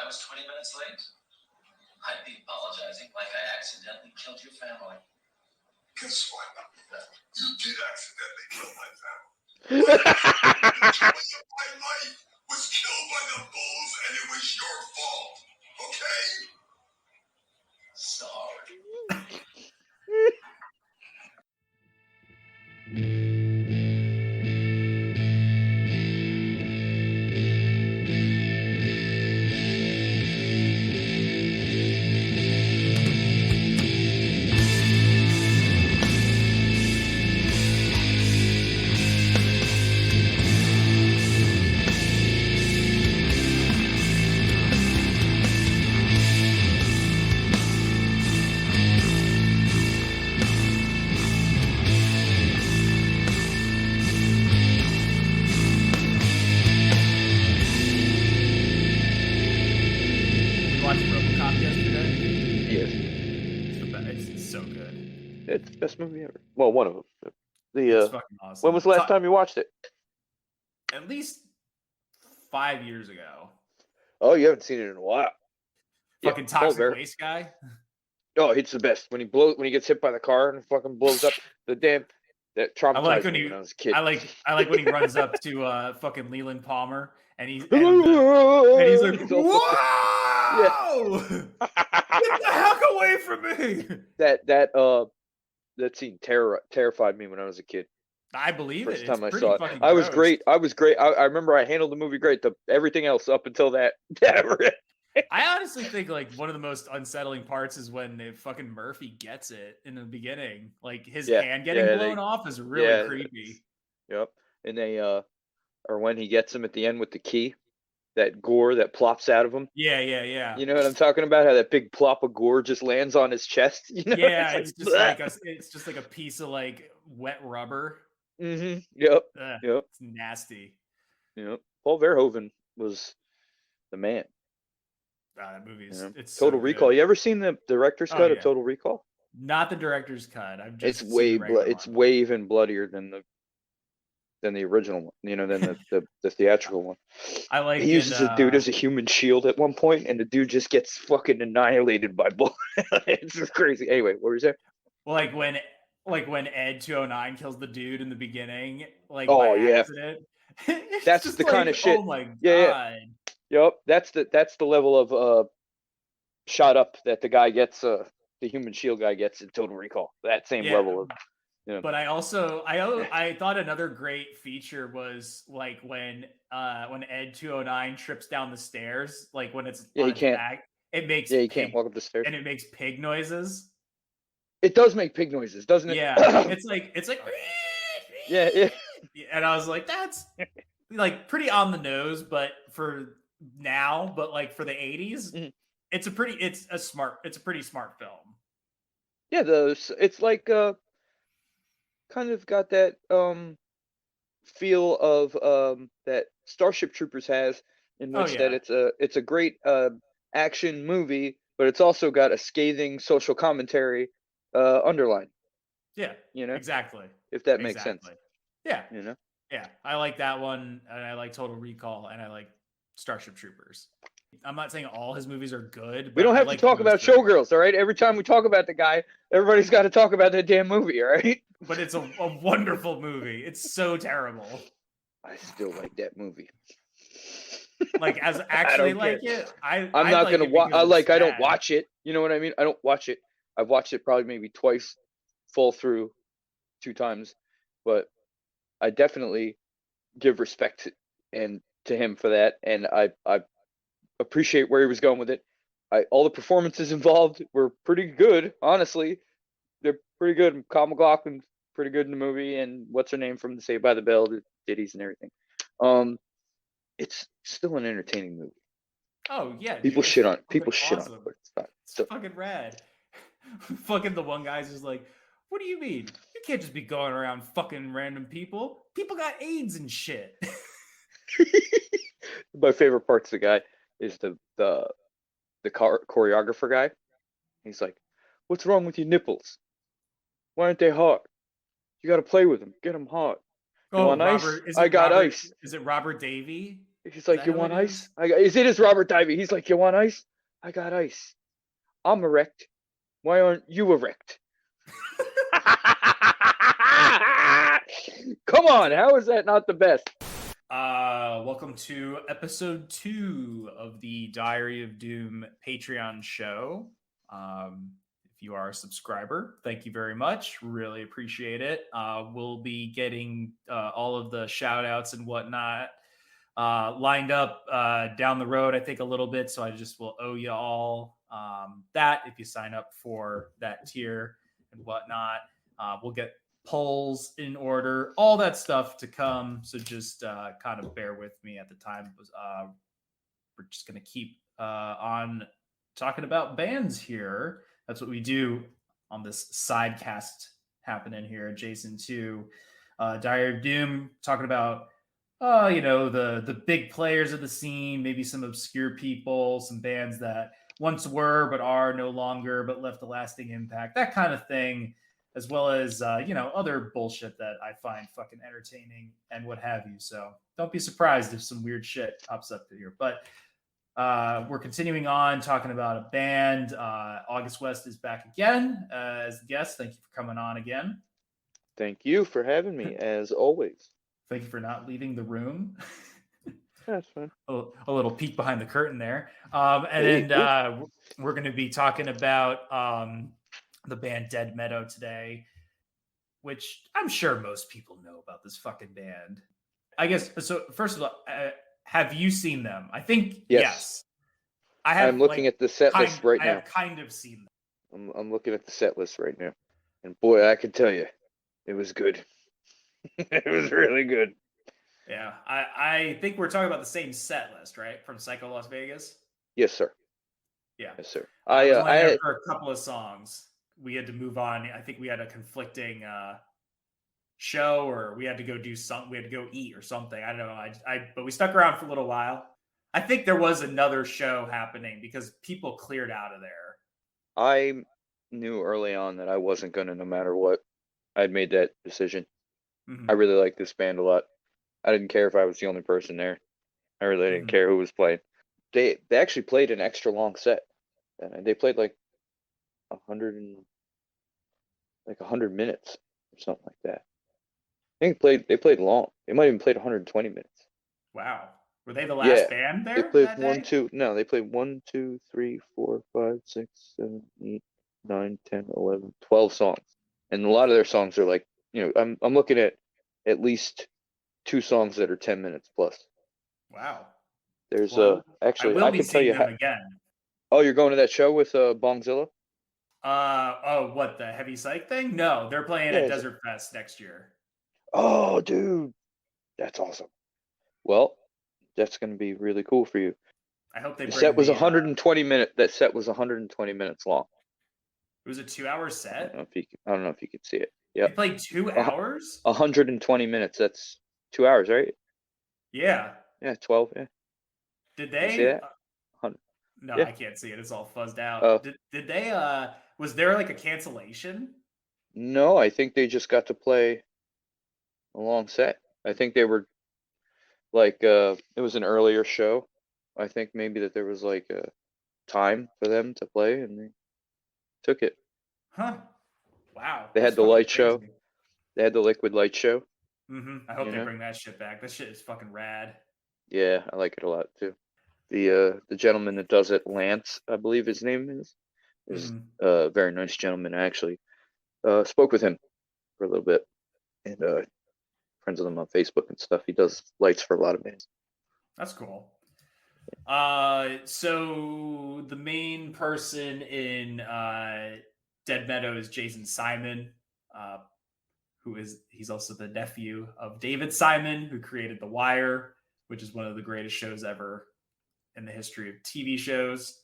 I was 20 minutes late, I'd be apologizing like I accidentally killed your family. Guess what? You did accidentally kill my family. My life was killed by the bulls, and it was your fault. Okay? Sorry. It's the best movie ever. Well, one of them. It's fucking awesome. When was the last time you watched it? At least 5 years ago. Oh, you haven't seen it in a while. Fucking Toxic Waste guy. Oh, it's the best. When he gets hit by the car and fucking blows up the damn that traumatized me when I was a kid. I like when he runs up to fucking Leland Palmer and he's like, "Whoa! Yeah. Get the heck away from me!" That scene terrified me when I was a kid. I believe First it. time It's I saw it, fucking I was gross. great. I remember I handled the movie great. Everything else up until that. I honestly think like one of the most unsettling parts is when fucking Murphy gets it in the beginning. Like his hand getting blown off is really creepy. Yep. And or when he gets him at the end with the key, that gore that plops out of him. Yeah. You know what I'm talking about? How that big plop of gore just lands on his chest. You know? Yeah, it's just like a piece of like wet rubber. Mm-hmm. Yep. Yep. It's nasty. Yep. Paul Verhoeven was the man. That movie's it's Total so Recall. good. You ever seen the director's cut of Total Recall? Not the director's cut. I've just it's way even bloodier than the original one. You know, than the theatrical one. I like. He uses a dude as a human shield at one point, and the dude just gets fucking annihilated by bullets. It's just crazy. Anyway, what were you saying? Like when Ed 209 kills the dude in the beginning, like by accident. That's the kind of shit. Oh my god. Yeah. Yep. That's the level of shot up that the guy gets. The human shield guy gets in Total Recall. That same level of. You know. But I thought another great feature was like when Ed 209 trips down the stairs, like when it's on its back, it makes he can't walk up the stairs, and it makes pig noises. It does make pig noises, doesn't it? Yeah, it's like yeah. And I was like, that's like pretty on the nose, but for now, but like for the 80s, it's a pretty smart film. Yeah, it's like kind of got that feel of that Starship Troopers has, in which that it's a great action movie, but it's also got a scathing social commentary underline. Yeah, you know, exactly. If that makes sense. Yeah, you know. Yeah, I like that one, and I like Total Recall, and I like Starship Troopers. I'm not saying all his movies are good. But we don't have to talk about Showgirls, all right? Every time we talk about the guy, everybody's got to talk about that damn movie, all right? But it's a wonderful movie. It's so terrible. I still like that movie. Like as actually like it, I'm not gonna watch. I don't watch it. You know what I mean? I don't watch it. I've watched it probably maybe twice, full through, 2 times, but I definitely give respect to him for that, and I appreciate where he was going with it. All the performances involved were pretty good, honestly. They're pretty good. Kyle MacLachlan's pretty good in the movie, and what's her name from the Saved by the Bell, the ditties and everything. It's still an entertaining movie. Oh yeah, people shit on it, but it's not. It's fucking rad. Fucking the one guy's just like, what do you mean? You can't just be going around fucking random people. People got AIDS and shit. My favorite parts of the guy is the choreographer guy. He's like, what's wrong with your nipples? Why aren't they hard? You got to play with them. Get them hard. You want ice? I got ice. Is it Robert Davey? He's like, that you who want it ice? is? Is it his Robert Divey? He's like, you want ice? I got ice. I'm erect. Why aren't you erect? Come on, how is that not the best? Welcome to episode 2 of the Diary of Doom Patreon show. If you are a subscriber, thank you very much. Really appreciate it. We'll be getting all of the shout outs and whatnot lined up down the road, I think, a little bit. So I just will owe you all that if you sign up for that tier and whatnot. We'll get polls in order, all that stuff to come. So just kind of bear with me at the time. We're just going to keep on talking about bands here. That's what we do on this sidecast happening here, adjacent to Diary of Doom, talking about the big players of the scene, maybe some obscure people, some bands that once were but are no longer but left a lasting impact, that kind of thing, as well as other bullshit that I find fucking entertaining and what have you. So don't be surprised if some weird shit pops up here. But we're continuing on talking about a band. August West is back again as a guest. Thank you for coming on again. Thank you for having me, as always. Thank you for not leaving the room. That's fine. A little peek behind the curtain there. Hey, We're going to be talking about the band Dead Meadow today, which I'm sure most people know about this fucking band. I guess, so first of all, have you seen them? I think yes. I'm looking at the set list right now. I have kind of seen them. I'm looking at the set list right now. And boy, I can tell you, it was good. It was really good. Yeah, I think we're talking about the same set list, right? From Psycho Las Vegas? Yes, sir. Yeah. Yes, sir. I was only there for a couple of songs. We had to move on. I think we had a conflicting show, or we had to go do something. We had to go eat or something. I don't know. But we stuck around for a little while. I think there was another show happening because people cleared out of there. I knew early on that I wasn't going to, no matter what. I'd made that decision. Mm-hmm. I really like this band a lot. I didn't care if I was the only person there. I really didn't care who was playing. They actually played an extra long set. They played like 100 minutes or something like that. I think they played long. They might even played 120 minutes. Wow. Were they the last band there? They played they played 1, 2, 3, 4, 5, 6, 7, 8, 9, 10, 11, 12 songs. And a lot of their songs are like, I'm looking at least 2 songs that are 10 minutes plus. Wow. There's actually I can tell you them again. Oh, you're going to that show with Bongzilla? What, the Heavy Psych thing? No, they're playing at Desert Fest next year. Oh, dude, that's awesome. Well, that's going to be really cool for you. I hope they. The set was 120 minutes. That set was 120 minutes long. It was a 2-hour set. I don't know if you could see it. Yeah. They played 2 hours. 120 minutes. That's 2 hours, right? Yeah. Yeah, 12. Yeah. Did they? See that? No, yeah. I can't see it. It's all fuzzed out. Did they? Was there like a cancellation? No, I think they just got to play a long set. I think they were like it was an earlier show. I think maybe that there was like a time for them to play, and they took it. Huh. Wow. They had the light show. They had the liquid light show. I hope they bring that shit back. That shit is fucking rad. Yeah, I like it a lot too. The gentleman that does it, Lance, I believe his name is a very nice gentleman. I actually spoke with him for a little bit, and friends with him on Facebook and stuff. He does lights for a lot of bands. That's cool. So the main person in Dead Meadow is Jason Simon, he's also the nephew of David Simon, who created The Wire, which is one of the greatest shows ever in the history of TV shows.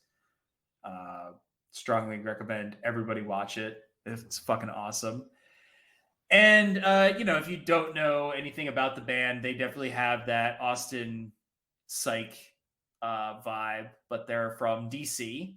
Strongly recommend everybody watch it. It's fucking awesome. And, if you don't know anything about the band, they definitely have that Austin psych vibe, but they're from DC,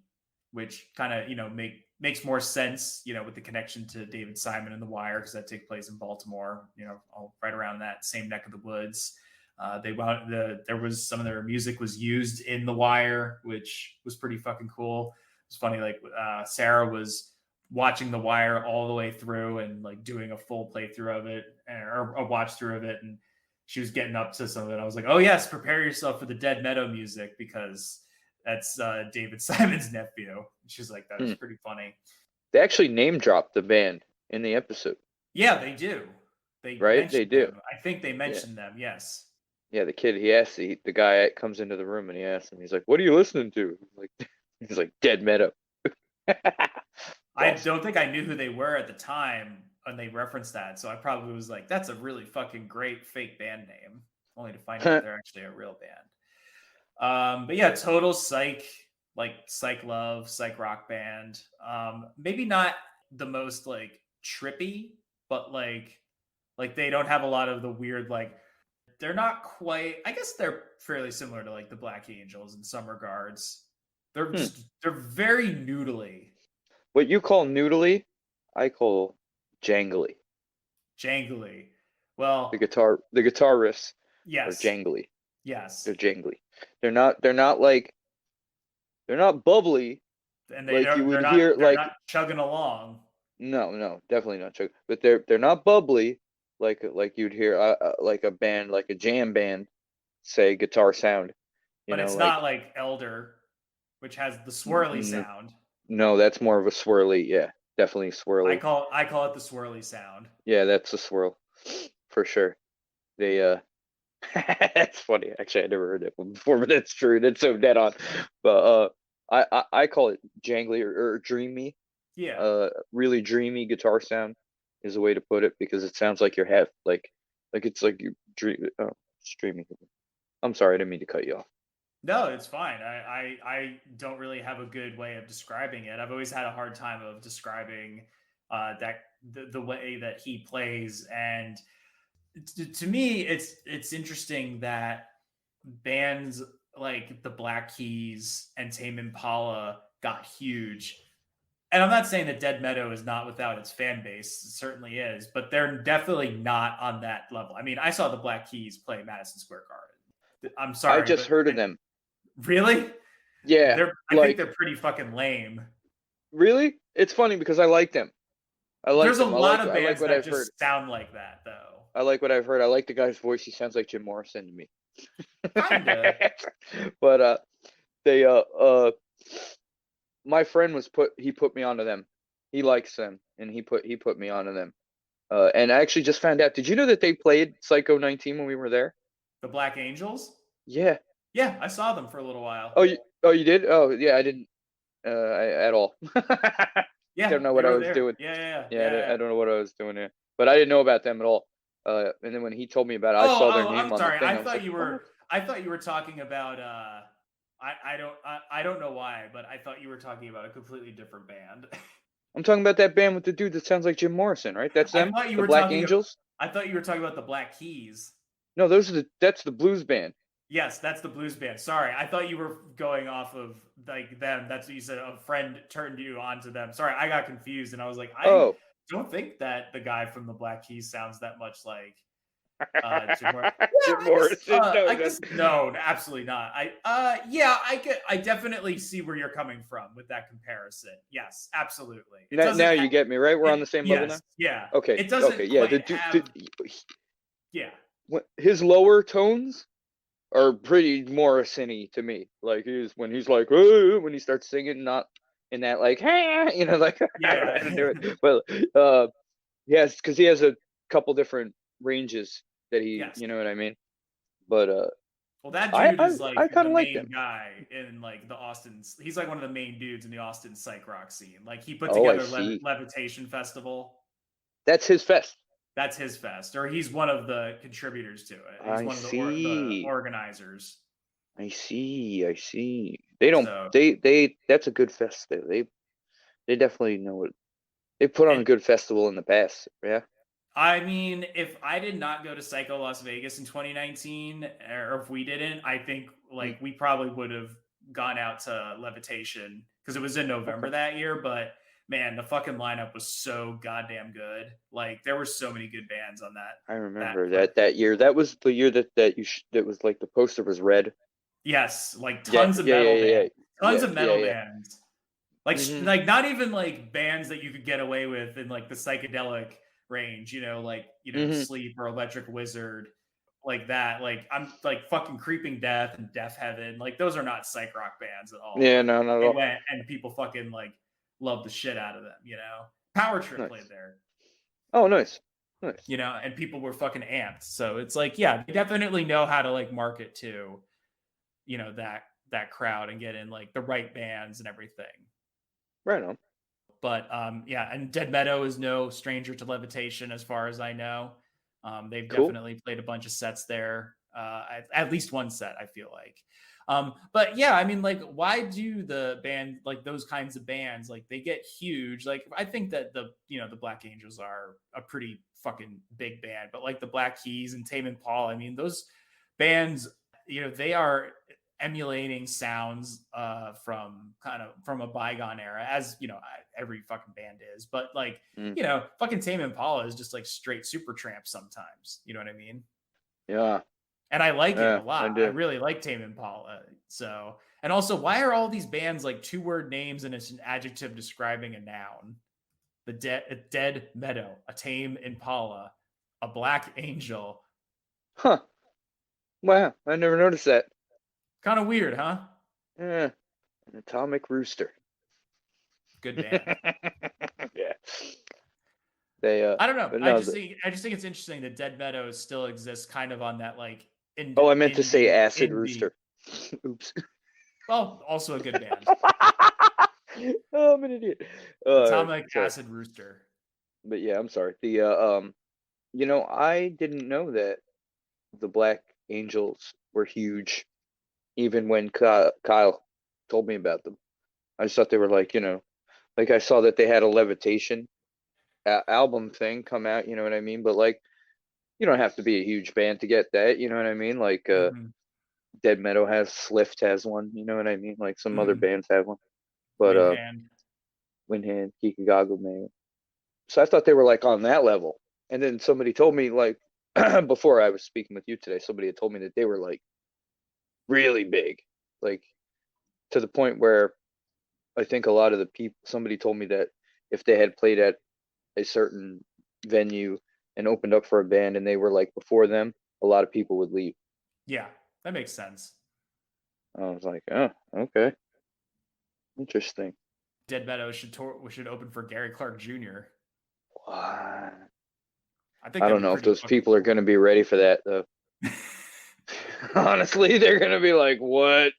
which kind of, makes more sense, with the connection to David Simon and The Wire, because that takes place in Baltimore, all right around that same neck of the woods. There was some of their music was used in The Wire, which was pretty fucking cool. It's funny, like Sarah was watching The Wire all the way through and like doing a full playthrough of it or a watch through of it, and she was getting up to some of it. I was like, oh yes, prepare yourself for the Dead Meadow music because that's David Simon's nephew. She's like, that was pretty funny. They actually name dropped the band in the episode. Yeah, they do. They do. Them. I think they mentioned them. Yes. Yeah, the kid. He asks the guy comes into the room and he asks him. He's like, "What are you listening to?" He's like, "Dead Meadow." I don't think I knew who they were at the time when they referenced that, so I probably was like, "That's a really fucking great fake band name," only to find out they're actually a real band. But yeah, total psych, like psych love, psych rock band. Maybe not the most like trippy, but like they don't have a lot of the weird like. They're not quite. I guess they're fairly similar to like the Black Angels in some regards. They're very noodly. What you call noodly, I call jangly. Jangly. Well, the guitar riffs yes. are jangly. Yes. They're jangly. They're not bubbly. And they're not chugging along. No, definitely not chugging. But they're not bubbly like you'd hear like a band, like a jam band, say guitar sound. But it's not like Elder, which has the swirly sound. No, that's more of a swirly. Yeah, definitely swirly. I call it the swirly sound. Yeah, that's a swirl for sure. They that's funny. Actually, I never heard that one before, but that's true. That's so dead on. But I call it jangly or dreamy. Yeah. Really dreamy guitar sound is a way to put it because it sounds like you're like it's like you streaming. I'm sorry, I didn't mean to cut you off. No, it's fine. I don't really have a good way of describing it. I've always had a hard time of describing that the way that he plays, and to me, it's interesting that bands like the Black Keys and Tame Impala got huge. And I'm not saying that Dead Meadow is not without its fan base. It certainly is, but they're definitely not on that level. I mean, I saw the Black Keys play Madison Square Garden. I'm sorry. I just heard of them. Really? Yeah. I think they're pretty fucking lame. Really? It's funny because I like them. There's a lot of bands that just sound like that, though. I like what I've heard. I like the guy's voice. He sounds like Jim Morrison to me. Kinda. But they my friend he put me onto them. He likes them, and he put me onto them. And I actually just found out. Did you know that they played Psycho 19 when we were there? The Black Angels? Yeah. Yeah, I saw them for a little while. Oh, you did? Oh, yeah, I didn't at all. Yeah. I don't know what I was doing. Yeah. I don't know what I was doing there. But I didn't know about them at all. And then when he told me about it, I saw their name on the thing. I thought you were talking about I don't know why, but I thought you were talking about a completely different band. I'm talking about that band with the dude that sounds like Jim Morrison, right? That's them. The Black Angels. I thought you were talking about the Black Keys. No, that's the blues band. Yes, that's the blues band. Sorry, I thought you were going off of like them. That's what you said. A friend turned you onto them. Sorry, I got confused, and I was like, I don't think that the guy from the Black Keys sounds that much like Jim Morrison. Jim Morrison. No, absolutely not. I definitely see where you're coming from with that comparison. Yes, absolutely. Now you get me, right? We're on the same level now. Yeah. Okay. It doesn't. Okay. Yeah. Yeah. His lower tones are pretty Morrison-y to me. Like when he's like, oh, when he starts singing, not in that like, hey, like I don't know how to do it. But yes, because he has a couple different ranges that he, you know what I mean. But well, that dude is like the main them. guy in like the Austin. He's like one of the main dudes in the Austin psych rock scene. Like he put together Levitation Festival. That's his fest. That's his fest, or he's one of the contributors to it. He's one of the organizers. I see. They don't. They. That's a good fest. They definitely know it. They put on a good festival in the past. Yeah. I mean, if I did not go to Psycho Las Vegas in 2019, or if we didn't, I think like we probably would have gone out to Levitation because it was in November that year. But man, the fucking lineup was so goddamn good. Like there were so many good bands on that. I remember clip. that year. That was the year that was like the poster was red. Yes, like Yeah, tons of yeah, metal yeah, yeah, bands. Tons yeah, of metal yeah, yeah. bands. Like Mhm. like not even like bands that you could get away with in like the psychedelic range, you know, like, you know, Mhm. Sleep or Electric Wizard, like that. Like I'm like fucking Creeping Death and Death Heaven. Like those are not psych rock bands at all, Yeah, but no, not at they all. went and people fucking like loved the shit out of them, you know. Power Trip played Nice. there, Oh, nice, nice. you know, and people were fucking amped. So it's like, yeah, they definitely know how to like market to, you know, that crowd and get in like the right bands and everything. Right on. But yeah, and Dead Meadow is no stranger to Levitation, as far as I know. They've Cool. definitely played a bunch of sets there, at least one set, I feel like. But yeah, I mean, like, why do the band like those kinds of bands like they get huge? Like, I think that the Black Angels are a pretty fucking big band, but like the Black Keys and Tame Impala, I mean, those bands, you know, they are emulating sounds from a bygone era, as you know, every fucking band is. But like, Mm. you know, fucking Tame Impala is just like straight Supertramp sometimes. You know what I mean? Yeah, And I like it a yeah, I lot. I do. really like Tame Impala. So, and also, why are all these bands like 2-word names and it's an adjective describing a noun? A dead meadow, a tame Impala, a black angel. Huh. Wow, I never noticed that. Kind of weird, huh? Yeah, an atomic rooster. Good band. Yeah. They I don't know. but no, the, I just think it's interesting that Dead Meadows still exists kind of on that like oh, I meant to say acid indie. rooster. Oops. Well, also a good band. Oh, I'm an idiot. Atomic Sorry. Acid Rooster. But yeah, I'm sorry. You know, I didn't know that the Black Angels were huge, even when Kyle told me about them. I just thought they were like, you know, like I saw that they had a Levitation album thing come out, you know what I mean? But like, you don't have to be a huge band to get that, you know what I mean? Like, Mm-hmm. Dead Meadow has, Slift has one, you know what I mean? Like some other Mm-hmm. bands have one. But Windhand. Windhand, Kikagago, man. So I thought they were like on that level. And then somebody told me like before I was speaking with you today, somebody had told me that they were like really big, like to the point where I think a lot of the people, somebody told me that if they had played at a certain venue and opened up for a band and they were like before them, a lot of people would leave. Yeah, that makes sense. I was like, oh, okay, interesting. Dead Meadows should open for Gary Clark Jr. What? I think I that'd don't be know if pretty those fucking people are cool. going to be ready for that though. Honestly, they're going to be like, what?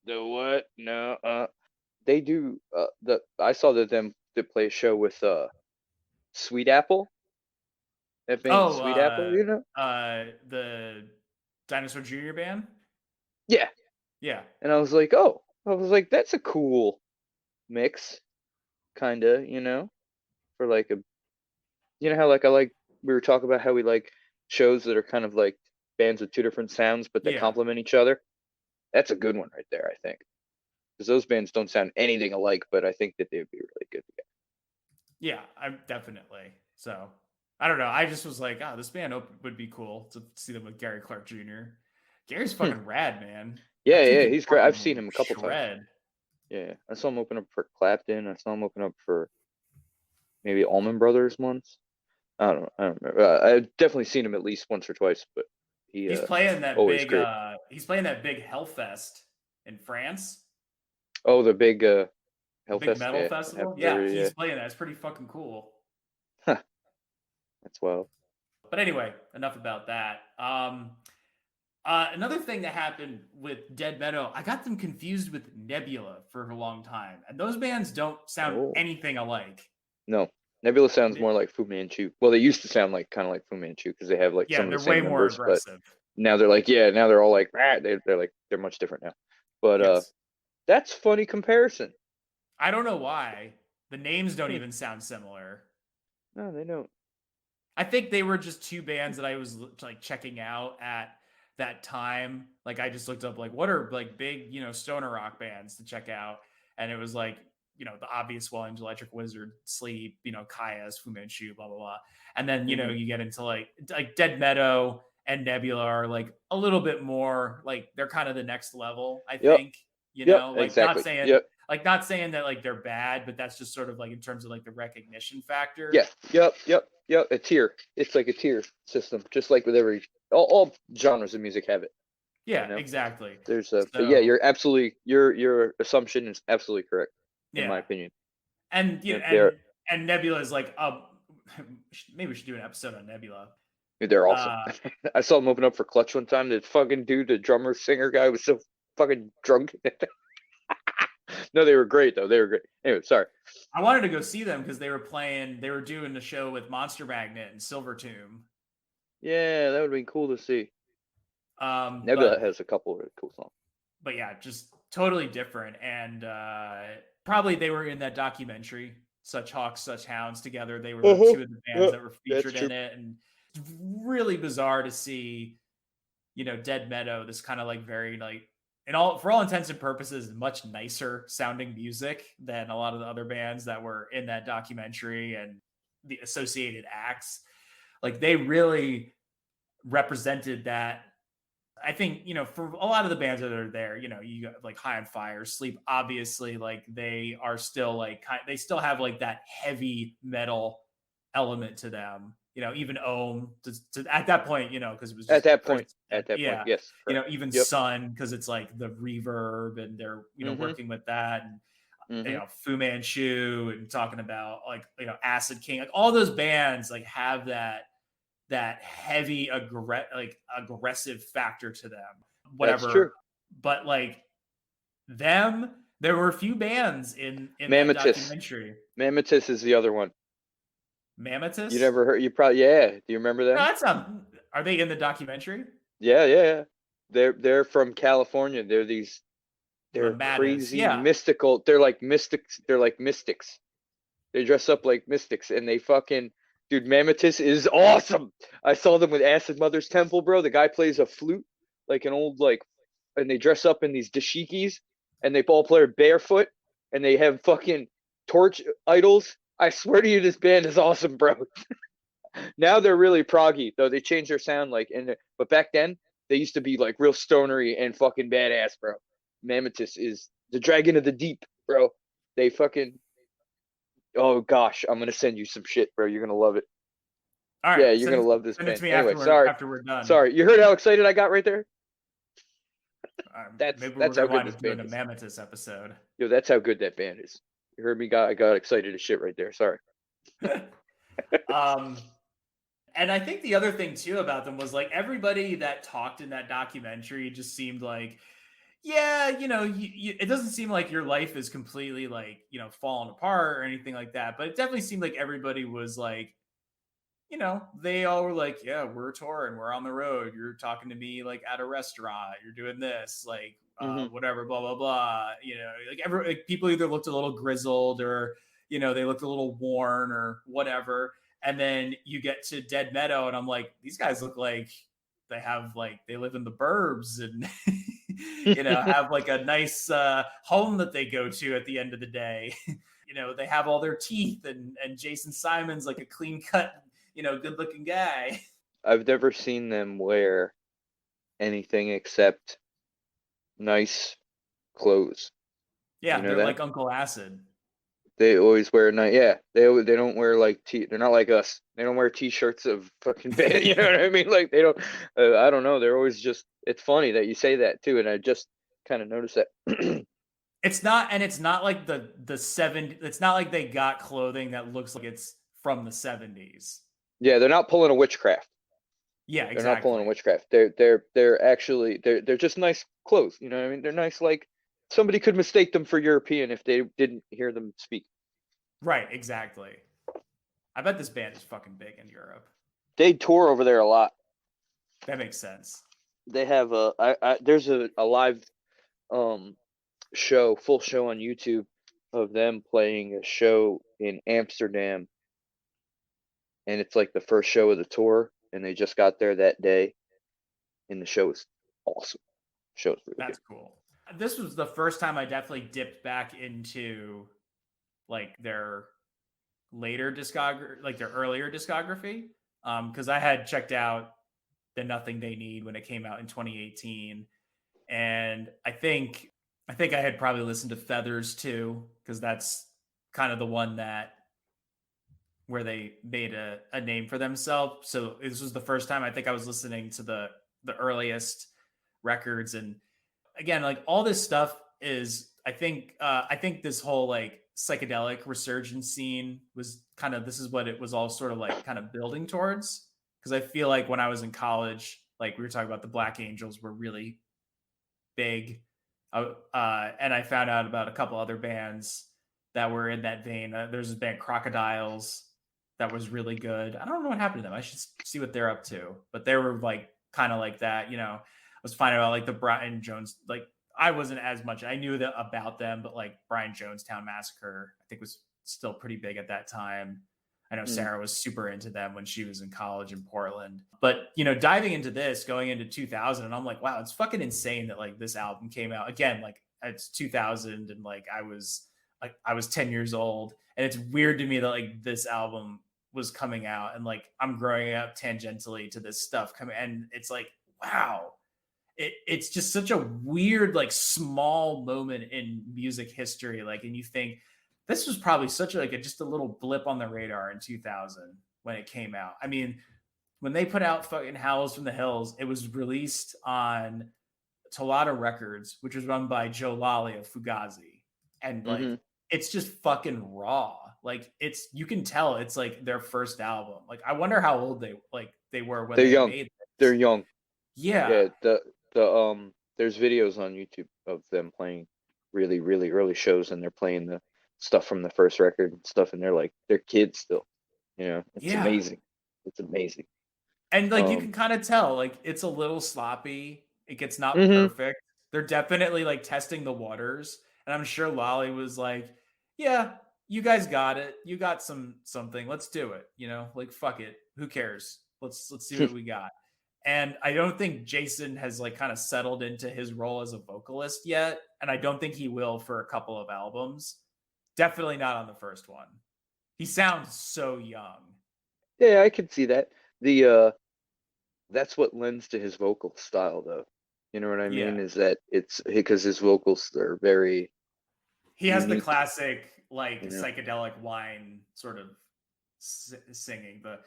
The what? No, they do. I saw that them they play a show with Sweet Apple. That band Oh, Sweet Apple, you know? the Dinosaur Jr. band. Yeah. Yeah, And I was like, oh, I was like, that's a cool mix, kinda, you know, for like a, you know how like I like we were talking about how we like shows that are kind of like bands with two different sounds but that yeah, complement each other. That's a good one right there, I think, because those bands don't sound anything alike, but I think that they would be really good together. yeah. I'm definitely. So I don't know. I just was like, oh, this band would be cool to see them with Gary Clark Jr. Gary's Hmm. fucking rad, man. Yeah, That dude yeah, can he's great. I've seen fucking him a couple times. shred. Yeah, I saw him open up for Clapton. I saw him open up for maybe Allman Brothers once. I don't remember. I've definitely seen him at least once or twice, but he always great. He's playing that big Hellfest in France. Oh, the big The big Hellfest. metal Yeah, festival. happened Yeah, every he's year. playing that. It's pretty fucking cool. Huh, that's wild. But anyway, enough about that. Another thing that happened with Dead Meadow, I got them confused with Nebula for a long time, and those bands don't sound Oh anything alike. no, Nebula sounds more like Fu Manchu. Well, they used to sound like kind of like Fu Manchu because they have like Yeah, some of they're the way same more members, but aggressive. now they're like, yeah, now they're all like, ah, they're like they're much different now. But Yes. that's funny comparison. I don't know why. The names don't Hmm. even sound similar. No, they don't. I think they were just two bands that I was like checking out at that time. Like I just looked up like what are like big, you know, stoner rock bands to check out. And it was like the obvious ones, Electric Wizard, Sleep, Kaya's, Fu Manchu, blah, blah, blah. And then, you get into like Dead Meadow and Nebula are like a little bit more like they're kind of the next level, I think, like exactly. not saying that like they're bad, but that's just sort of like in terms of like the recognition factor. Yeah. A tier. It's like a tier system, just like with all genres of music have it. Yeah, exactly. There's but yeah, you're absolutely your assumption is absolutely correct in my opinion. And and Nebula is like maybe we should do an episode on Nebula. They're awesome. I saw them open up for Clutch one time. The fucking dude, the drummer singer guy, was so fucking drunk. No, they were great though. They were great. Anyway, sorry. I wanted to go see them because they were doing the show with Monster Magnet and Silvertomb. Yeah, that would be cool to see. Nebula has a couple of really cool songs. But yeah, just totally different. And probably they were in that documentary, Such Hawks, Such Hounds together. They were two of the bands that were featured in it. And it's really bizarre to see, Dead Meadow, this kind of like very like, for all intents and purposes, much nicer sounding music than a lot of the other bands that were in that documentary and the associated acts. Like they really represented that. I think, for a lot of the bands that are there, you got like High on Fire, Sleep, obviously, like they are still like, they still have like that heavy metal element to them, even Ohm at that point, because it was just, at that point, yes. Even Sun, because it's like the reverb and they're, working with that. And, Fu Manchu and talking about like, Acid King, like all those bands like have that heavy aggressive factor to them, whatever. That's true. But like there were a few bands in that documentary. Mammotus is the other one. Mammotus? You never heard? You probably Do you remember them? No, that's not. Are they in the documentary? Yeah. They're from California. They're crazy, mystical. They're like mystics. They dress up like mystics, and they fucking. Dude, Mammotus is awesome. I saw them with Acid Mother's Temple, bro. The guy plays a flute, like an old, and they dress up in these dashikis, and they all play barefoot, and they have fucking torch idols. I swear to you, this band is awesome, bro. Now they're really proggy, though. They changed their sound, but back then, they used to be, like, real stonery and fucking badass, bro. Mammotus is the dragon of the deep, bro. They fucking... Oh gosh, I'm gonna send you some shit, bro. You're gonna love it. All right, yeah, you're gonna love this band. Anyway, after we're done. Sorry, you heard how excited I got right there? That's how good this band is. A Mammotus episode. Yo, that's how good that band is. You heard me? I got excited as shit right there. Sorry. And I think the other thing too about them was like everybody that talked in that documentary just seemed like. Yeah, it doesn't seem like your life is completely like, falling apart or anything like that. But it definitely seemed like everybody was like, they all were like, yeah, we're touring, we're on the road. You're talking to me like at a restaurant, you're doing this, like whatever, blah, blah, blah. Like people either looked a little grizzled or, they looked a little worn or whatever. And then you get to Dead Meadow and I'm like, these guys look like they live in the burbs and have like a nice home that they go to at the end of the day. They have all their teeth and Jason Simon's like a clean cut, good looking guy. I've never seen them wear anything except nice clothes. Yeah, they're like Uncle Acid. They always wear nice. Yeah, they don't wear like they're not like us. They don't wear t-shirts of fucking band. You know what I mean? Like they don't. I don't know. They're always just. It's funny that you say that too, and I just kind of noticed that. It's not like the 70s. It's not like they got clothing that looks like it's from the 70s. Yeah, they're not pulling a witchcraft. Yeah, exactly. They're not pulling a witchcraft. They're actually they're just nice clothes. You know what I mean? They're nice. Like somebody could mistake them for European if they didn't hear them speak. Right, exactly. I bet this band is fucking big in Europe. They tour over there a lot. That makes sense. They have there's a live show, full show on YouTube of them playing a show in Amsterdam. And it's like the first show of the tour, and they just got there that day. And the show is awesome. The show's really That's cool. This was the first time I definitely dipped back into like their later discography, like their earlier discography. Because I had checked out the Nothing They Need when it came out in 2018, and I think I had probably listened to Feathers too, because that's kind of the one that where they made a name for themselves. So this was the first time I think I was listening to the earliest records. And again, like all this stuff is, I think this whole like psychedelic resurgence scene was kind of, this is what it was all sort of like kind of building towards. Because I feel like when I was in college, like we were talking about, the Black Angels were really big. And I found out about a couple other bands that were in that vein. There's this band Crocodiles that was really good. I don't know what happened to them. I should see what they're up to. But they were like kind of like that, you know. I was finding out like the Brian Jones, like I wasn't as much, I knew that about them, but like Brian Jonestown Massacre, I think was still pretty big at that time. I know Sarah was super into them when she was in college in Portland. But, you know, diving into this, going into 2000, and I'm like, wow, it's fucking insane that like this album came out. Again, like it's 2000 and like I was 10 years old. And it's weird to me that like this album was coming out and like I'm growing up tangentially to this stuff coming, and it's like, wow. It's just such a weird, like small moment in music history. Like, and you think this was probably such a, like just a little blip on the radar in 2000 when it came out. I mean, when they put out fucking Howls from the Hills, it was released on Tolada Records, which was run by Joe Lally of Fugazi. And like, it's just fucking raw. Like it's, you can tell it's like their first album. Like, I wonder how old they were when they young. made this. They're young. Yeah. Yeah. There's videos on YouTube of them playing really, really early shows, and they're playing the stuff from the first record and stuff, and they're kids still. You know, it's amazing. It's amazing. And like you can kind of tell, like it's a little sloppy. It gets not perfect. They're definitely like testing the waters. And I'm sure Lolly was like, yeah, you guys got it. You got something. Let's do it. You know, like fuck it. Who cares? Let's see what we got. And I don't think Jason has like kind of settled into his role as a vocalist yet. And I don't think he will for a couple of albums. Definitely not on the first one. He sounds so young. Yeah, I can see that. That's what lends to his vocal style, though. You know what I mean? Is that it's because his vocals are very. He has the classic like psychedelic whine sort of singing, but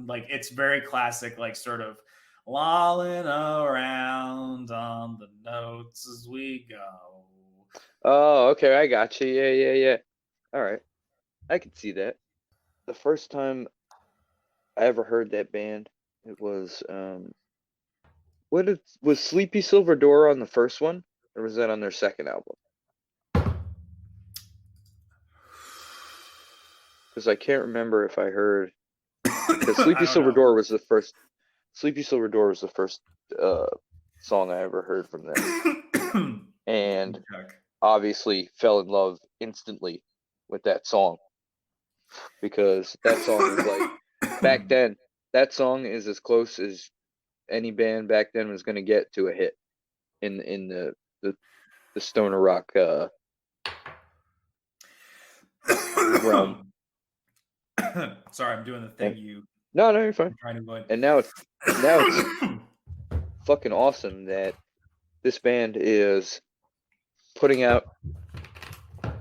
like it's very classic, like sort of lolling around on the notes as we go. Oh, okay, I got you. Yeah. All right, I can see that. The first time I ever heard that band, it was was Sleepy Silver Door on the first one, or was that on their second album? Because I can't remember if I heard. Because Sleepy Silver Door was the first. Sleepy Silver Door was the first song I ever heard from them, and obviously fell in love instantly with that song, because that song is like back then. That song is as close as any band back then was going to get to a hit in the stoner rock realm. Sorry, I'm doing the thing No, you're fine. Trying to avoid. And now it's fucking awesome that this band is putting out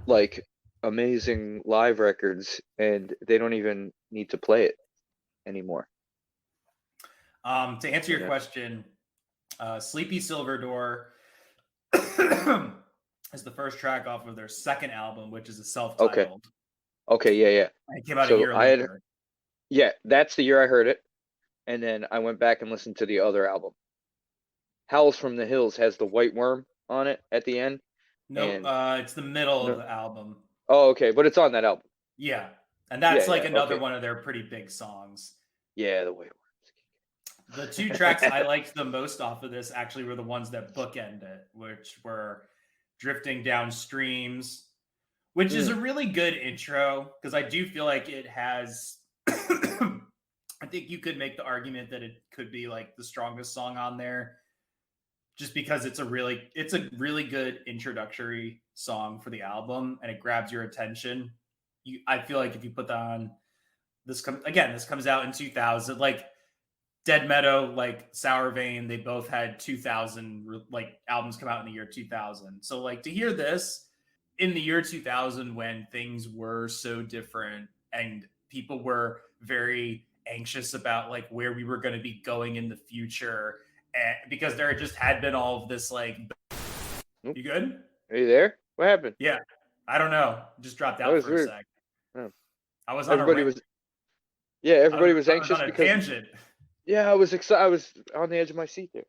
like amazing live records, and they don't even need to play it anymore. To answer your question, Sleepy Silver Door is the first track off of their second album, which is a self-titled. Okay, yeah. It came out a year later. That's the year I heard it, and then I went back and listened to the other album. Howls from the Hills has the white worm on it at the end. No, it's the middle of the album. Oh, okay, but it's on that album. Yeah, and that's another one of their pretty big songs. Yeah, the white worm. The two tracks I liked the most off of this actually were the ones that bookend it, which were Drifting Down Streams, which is a really good intro, because I do feel like it has I think you could make the argument that it could be like the strongest song on there, just because it's a really good introductory song for the album, and it grabs your attention. I feel like if you put that on, this comes out in 2000, like Dead Meadow, like Sour Vein, they both had 2000 like albums come out in the year 2000. So like to hear this in the year 2000 when things were so different and people were very anxious about like where we were going to be going in the future, and because there just had been all of this like Nope. You good? Are you there? What happened? Yeah. I don't know. Just dropped out was for a weird. sec. Oh. I was on Everybody a was. Yeah, everybody was I anxious on a because. tangent. Yeah, I was excited. I was on the edge of my seat there.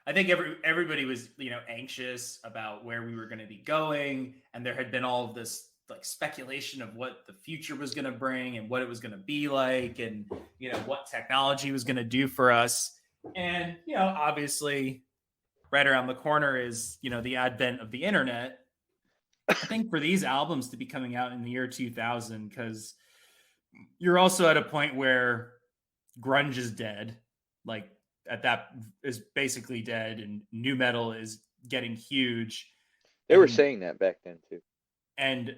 I think everybody was, anxious about where we were going to be going, and there had been all of this like speculation of what the future was going to bring and what it was going to be like, and what technology was going to do for us. And obviously, right around the corner is the advent of the internet. I think for these albums to be coming out in the year 2000, because you're also at a point where grunge is dead, like that is basically dead, and new metal is getting huge. They were saying that back then too. And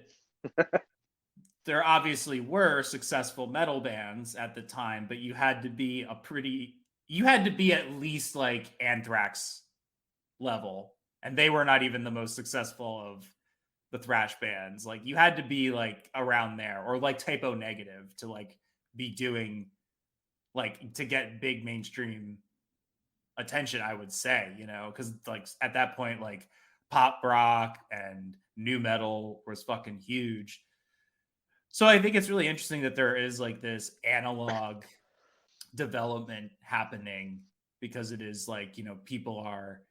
there obviously were successful metal bands at the time, but you had to be at least like Anthrax level, and they were not even the most successful of the thrash bands. Like you had to be like around there, or like Type O Negative to like be doing like to get big mainstream attention, I would say, because like at that point, like pop rock and new metal was fucking huge. So I think it's really interesting that there is like this analog development happening, because it is like, people are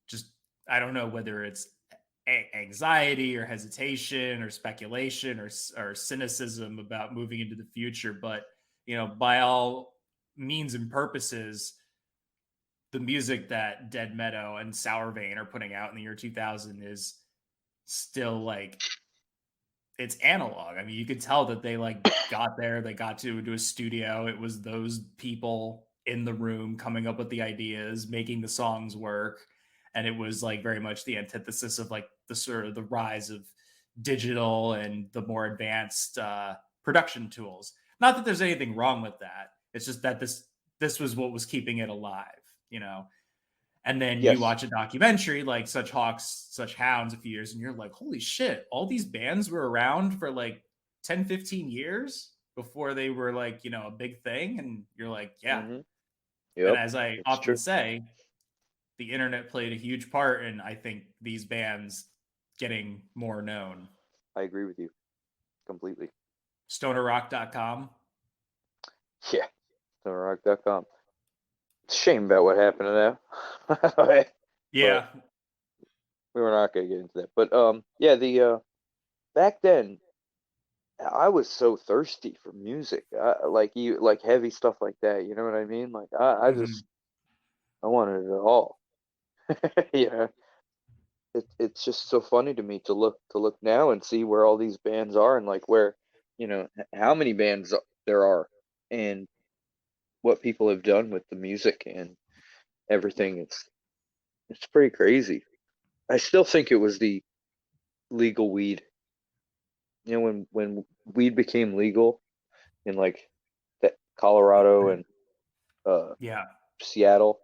just, I don't know whether it's anxiety or hesitation or speculation or cynicism about moving into the future, but by all means and purposes, the music that Dead Meadow and Sour Vein are putting out in the year 2000 is still like, it's analog. I mean, you could tell that they like got there, they got to a studio. It was those people in the room coming up with the ideas, making the songs work. And it was like very much the antithesis of like the sort of the rise of digital and the more advanced production tools. Not that there's anything wrong with that. It's just that this was what was keeping it alive, And then Yes. You watch a documentary like Such Hawks, Such Hounds a few years, and you're like, holy shit, all these bands were around for like 10, 15 years before they were like, a big thing. And you're like, yeah. Mm-hmm. Yep, and as I often true. say, the internet played a huge part in, I think, these bands getting more known. I agree with you completely. StonerRock.com. Yeah, StonerRock.com. It's a shame about what happened to that. Yeah. But we were not going to get into that. But yeah, the back then, I was so thirsty for music, like heavy stuff like that. You know what I mean? Like I just I wanted it all. It's just so funny to me to look now and see where all these bands are, and like where how many bands there are, and what people have done with the music and everything. It's pretty crazy. I still think it was the legal weed. When weed became legal in like that Colorado and Seattle,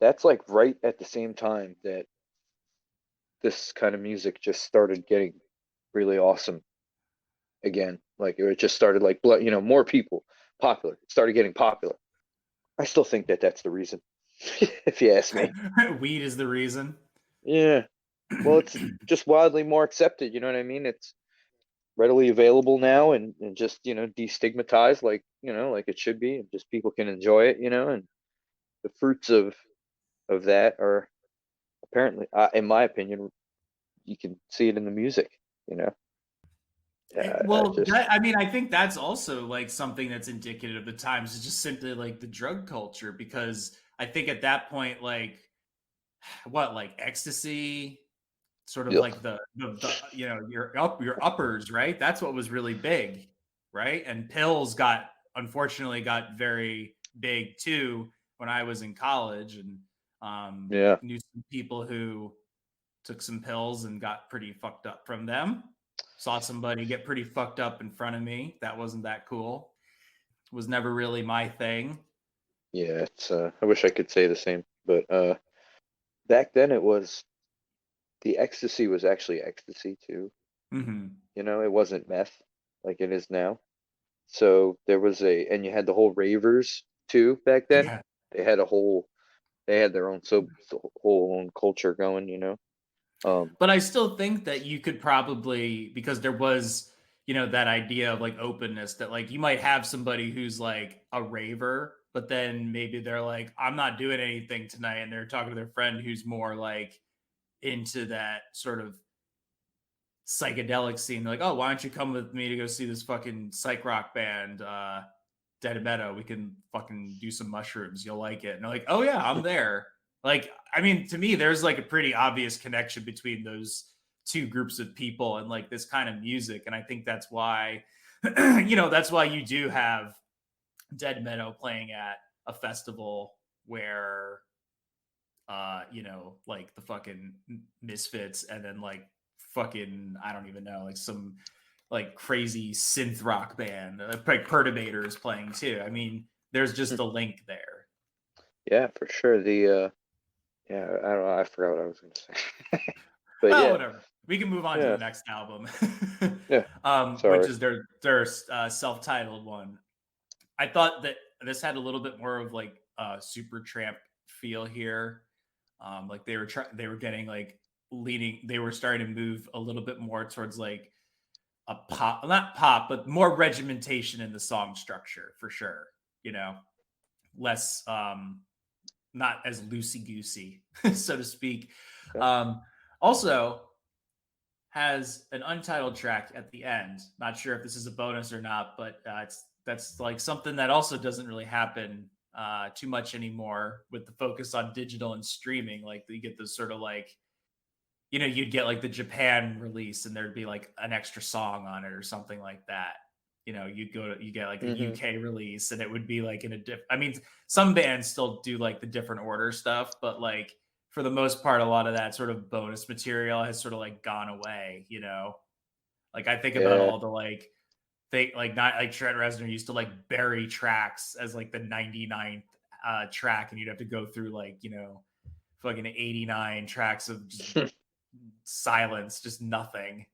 that's like right at the same time that this kind of music just started getting really awesome again. Like it just started like more people popular. It started getting popular. I still think that that's the reason, if you ask me. Weed is the reason. Yeah. Well, it's just wildly more accepted. You know what I mean? It's readily available now, and just destigmatized, like like it should be, and just people can enjoy it. And the fruits of that are apparently, in my opinion, you can see it in the music. I think that's also like something that's indicative of the times. Is just simply like the drug culture, because I think at that point, like ecstasy, sort of like the your uppers, right? That's what was really big, right? And pills unfortunately got very big too when I was in college, and Yeah. Knew some people who took some pills and got pretty fucked up from them. Saw somebody get pretty fucked up in front of me. That wasn't that cool. Was never really my thing. Yeah, it's I wish I could say the same, but back then it was the ecstasy was actually ecstasy too. Mm-hmm. You know, it wasn't meth like it is now. So there was and you had the whole ravers too back then. Yeah. They had they had their own whole own culture going, you know. But I still think that you could probably, because there was, that idea of like openness that like you might have somebody who's like a raver, but then maybe they're like, I'm not doing anything tonight. And they're talking to their friend who's more like into that sort of psychedelic scene. They're like, oh, why don't you come with me to go see this fucking psych rock band, Dead Meadow? We can fucking do some mushrooms. You'll like it. And they're like, oh yeah, I'm there. Like, I mean, to me, there's like a pretty obvious connection between those two groups of people and like this kind of music. And I think that's why, that's why you do have Dead Meadow playing at a festival where, like the fucking Misfits and then like fucking, I don't even know, like some like crazy synth rock band, like Perturbators playing too. I mean, there's just a link there. Yeah, for sure. Yeah, I don't know. I forgot what I was going to say. But Oh, yeah, whatever. We can move on to yeah, the next album, yeah. which Sorry. is their self-titled one. I thought that this had a little bit more of like a Supertramp feel here. Like they were getting like they were starting to move a little bit more towards like a pop, not pop, but more regimentation in the song structure for sure. Less not as loosey goosey, so to speak. Okay. Also has an untitled track at the end. Not sure if this is a bonus or not, but that's like something that also doesn't really happen too much anymore with the focus on digital and streaming. Like you get this sort of like, you'd get like the Japan release and there'd be like an extra song on it or something like that. You get like a Mm-hmm. UK release and it would be like in a I mean, some bands still do like the different order stuff, but like for the most part, a lot of that sort of bonus material has sort of like gone away, Like I think about Yeah. all the like they like not like Trent Reznor used to like bury tracks as like the 99th track, and you'd have to go through like, fucking 89 tracks of just silence, just nothing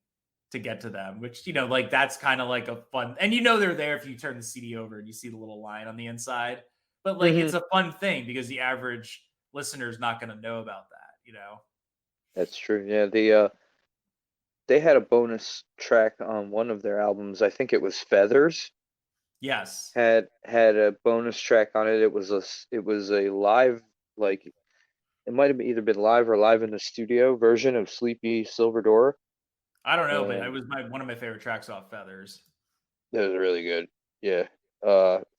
to get to them, which, like that's kind of like a fun, and they're there if you turn the CD over and you see the little line on the inside, but like Mm-hmm. it's a fun thing because the average listener is not going to know about that. That's true. Yeah, they had a bonus track on one of their albums. I think it was Feathers. Yes. Had a bonus track on it. It was a live, like it might have either been live or live in the studio version of Sleepy Silver Door. I don't know, but it And was one of my favorite tracks off Feathers. it was really good. Yeah.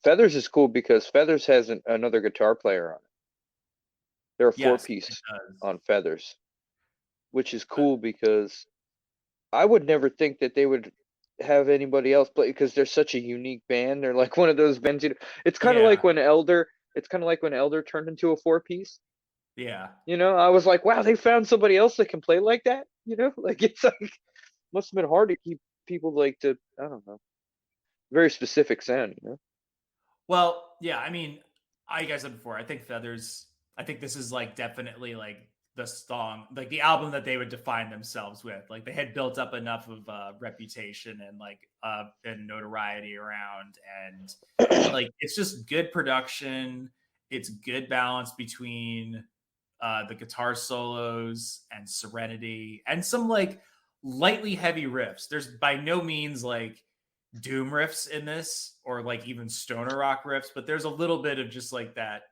Feathers is cool because Feathers has another guitar player on it. They're a Yes, it four-piece does. on Feathers, which is cool because I would never think that they would have anybody else play because they're such a unique band. They're like one of those bands, it's kind of Yeah. like when Elder turned into a four-piece. Yeah. I was like, wow, they found somebody else that can play like that. Like it's like must have been hard to keep people like to, I don't know, very specific sound. Well, yeah, I mean, like I said before, I think I think this is like definitely like the song, like the album that they would define themselves with. Like they had built up enough of reputation and like and notoriety around, and like it's just good production. It's good balance between the guitar solos and serenity and some like lightly heavy riffs. There's by no means like doom riffs in this or like even stoner rock riffs, but there's a little bit of just like that,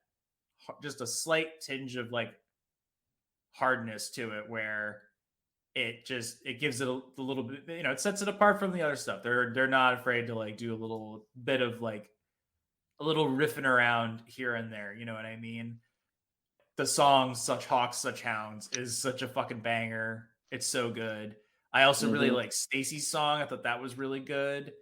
just a slight tinge of like hardness to it where it gives it a little bit, it sets it apart from the other stuff. They're not afraid to like do a little bit of like a little riffing around here and there, you know what I mean? The song Such Hawks Such Hounds is such a fucking banger. It's so good. I also really Mm-hmm. like Stacy's song. I thought that was really good.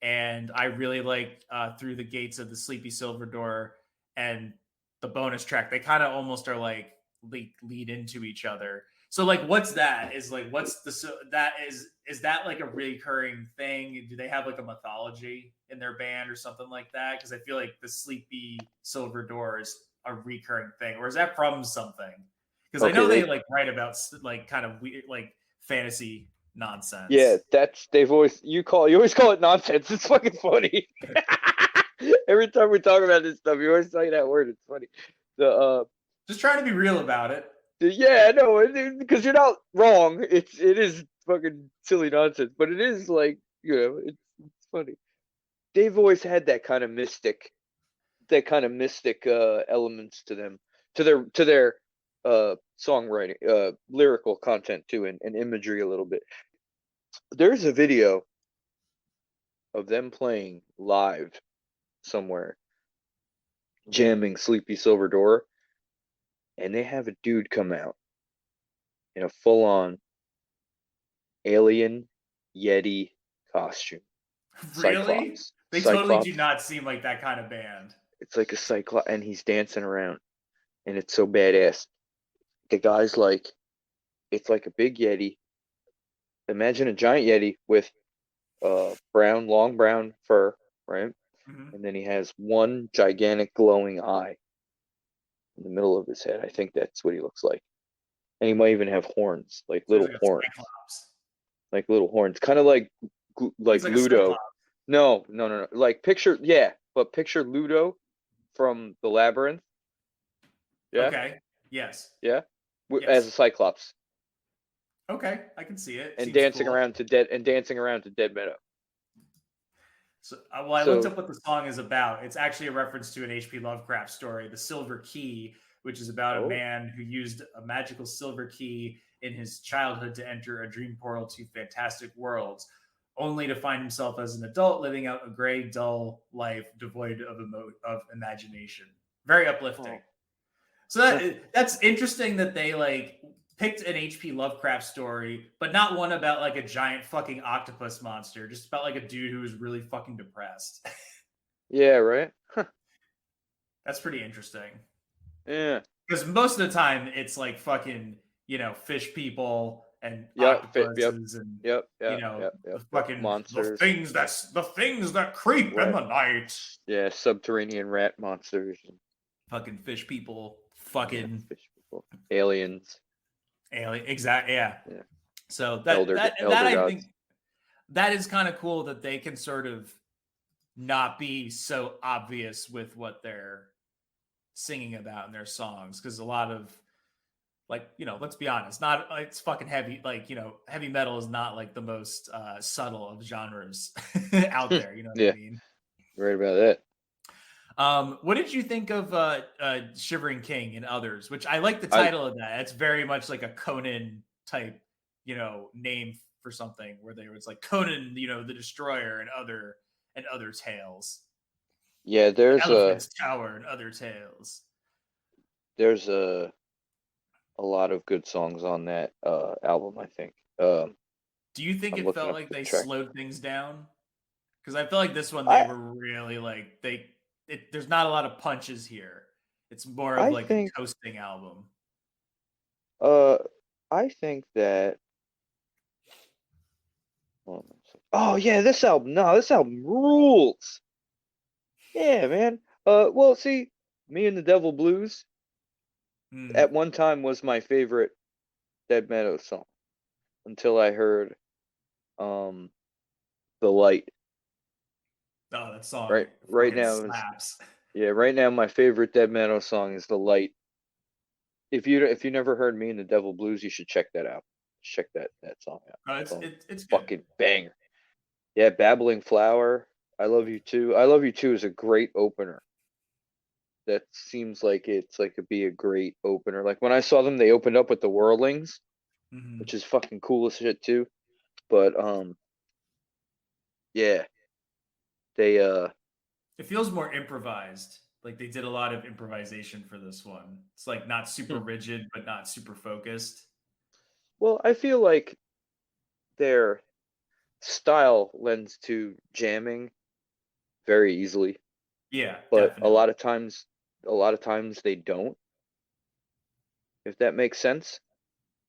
And I really like Through the Gates of the Sleepy Silver Door and the bonus track. They kind of almost are like lead into each other. So like, what's that? Is like, what's the that is that like a recurring thing? Do they have like a mythology in their band or something like that? Because I feel like the Sleepy Silver Door is a recurring thing, or is that from something? Because I know they like write about like kind of weird like fantasy nonsense. Yeah, you always call it nonsense. It's fucking funny. Every time we talk about this stuff, you always say that word. It's funny. Just trying to be real about it. Yeah, no, because you're not wrong. It is fucking silly nonsense, but it is like, it's funny. They've always had that kind of mystic elements to them, to their songwriting, lyrical content too, and imagery a little bit. There's a video of them playing live somewhere, jamming Sleepy Silver Door, and they have a dude come out in a full-on alien Yeti costume. Really? Cyclops. They totally do not seem like that kind of band. It's like a cyclops, and he's dancing around, and it's so badass. The guy's like, it's like a big Yeti. Imagine a giant Yeti with long brown fur, right? Mm-hmm. And then he has one gigantic glowing eye in the middle of his head. I think that's what he looks like. And he might even have horns, like little horns. Cyclops. Like little horns. Kind of like Ludo. No. Like picture Ludo from the Labyrinth. Yeah. Okay. Yes. Yeah. As a cyclops. Okay, I can see it. And Seems dancing cool. around to Dead Meadow. So, I looked up what the song is about. It's actually a reference to an H.P. Lovecraft story, The Silver Key, which is about a man who used a magical silver key in his childhood to enter a dream portal to fantastic worlds, only to find himself as an adult living out a gray, dull life devoid of imagination. Very uplifting. So that's interesting that they like picked an H.P. Lovecraft story, but not one about like a giant fucking octopus monster, just about like a dude who was really fucking depressed. Yeah, right? That's pretty interesting. Yeah. Because most of the time it's like fucking, fish people and octopuses and the fucking monsters. The things that creep in the night. Yeah, subterranean rat monsters. Fucking fish people. Fucking fish people. Aliens. Exactly. Yeah. So Elder I gods. think that is kind of cool that they can sort of not be so obvious with what they're singing about in their songs, because a lot of let's be honest, it's fucking heavy. Like, heavy metal is not like the most subtle of genres out there. You know what I mean? Right about that. What did you think of Shivering King and Others? Which I like the title of that. It's very much like a Conan type, name for something where it's like Conan, the Destroyer and other tales. Yeah, there's Elephant's Tower and other tales. There's a lot of good songs on that album, I think. Do you think it felt like they slowed things down? Because I feel like this one they were really like there's not a lot of punches here. It's more of like a coasting album. I think that. Oh yeah, this album rules. Yeah, man. Well, see, Me and the Devil Blues at one time was my favorite Dead Meadow song until I heard The Light. Oh, that song right now slaps. Right now my favorite Dead Meadow song is The Light. If you never heard Me and the Devil Blues, you should check that out. Check that song out. It's fucking banger. Yeah, Babbling Flower. I Love You Too. I Love You Too is a great opener. That seems like it could be a great opener. Like when I saw them, they opened up with the Whirlings, which is fucking cool as shit too. But yeah, they it feels more improvised. Like they did a lot of improvisation for this one. It's like not super rigid, but not super focused. Well, I feel like their style lends to jamming very easily. Yeah, but definitely. a lot of times they don't. if that makes sense.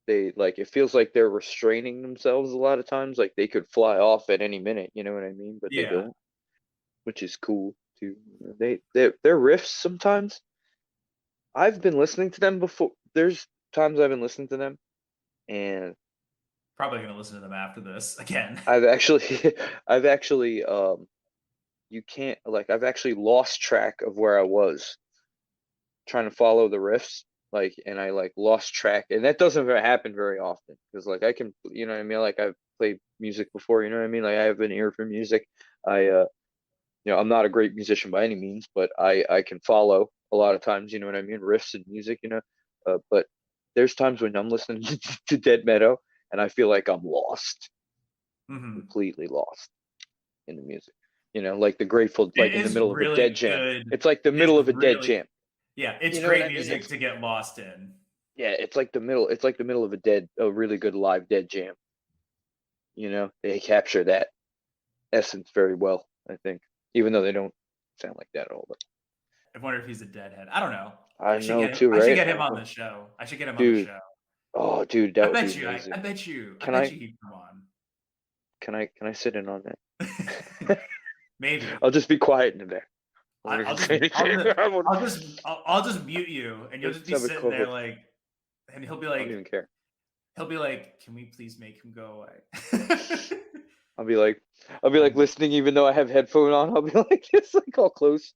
They like, it feels like they're restraining themselves a lot of times, like they could fly off at any minute, you know what I mean? But they Yeah. don't, which is cool too. Their riffs sometimes. I've been listening to them before. There's times I've been listening to them, and Probably gonna listen to them after this again. I've actually, I've actually, you can't like, I've actually lost track of where I was trying to follow the riffs, like, and I like lost track, and that doesn't happen very often because like I can, you know what I mean? Like I've played music before, you know what I mean? Like I have an ear for music. You know, I'm not a great musician by any means, but I can follow a lot of times, you know what I mean? Riffs and music, you know. But there's times when I'm listening to Dead Meadow and I feel like I'm lost, completely lost in the music. You know, like the Grateful, like in the middle of a dead jam. It's like the middle of a dead jam. Yeah, it's You know great what I mean? music to get lost in. Yeah, it's like the middle. It's like the middle of a really good live dead jam. You know, they capture that essence very well, I think, even though they don't sound like that at all. But I wonder if he's a deadhead. I don't know. I should know get him, too, I should right? get him on the show. I should get him on the Dude, show. oh, dude, I that would bet be you. amazing. I bet you. Can I I- bet you he'd come on. Can I sit in on that? Maybe. I'll just be quiet in the back. I'll just mute you, and you'll just be Have a sitting there co-host. like, and he'll be I don't even like, care. "Can we please make him go away?" I'll be like listening, even though I have headphone on. I'll be like, it's like all close.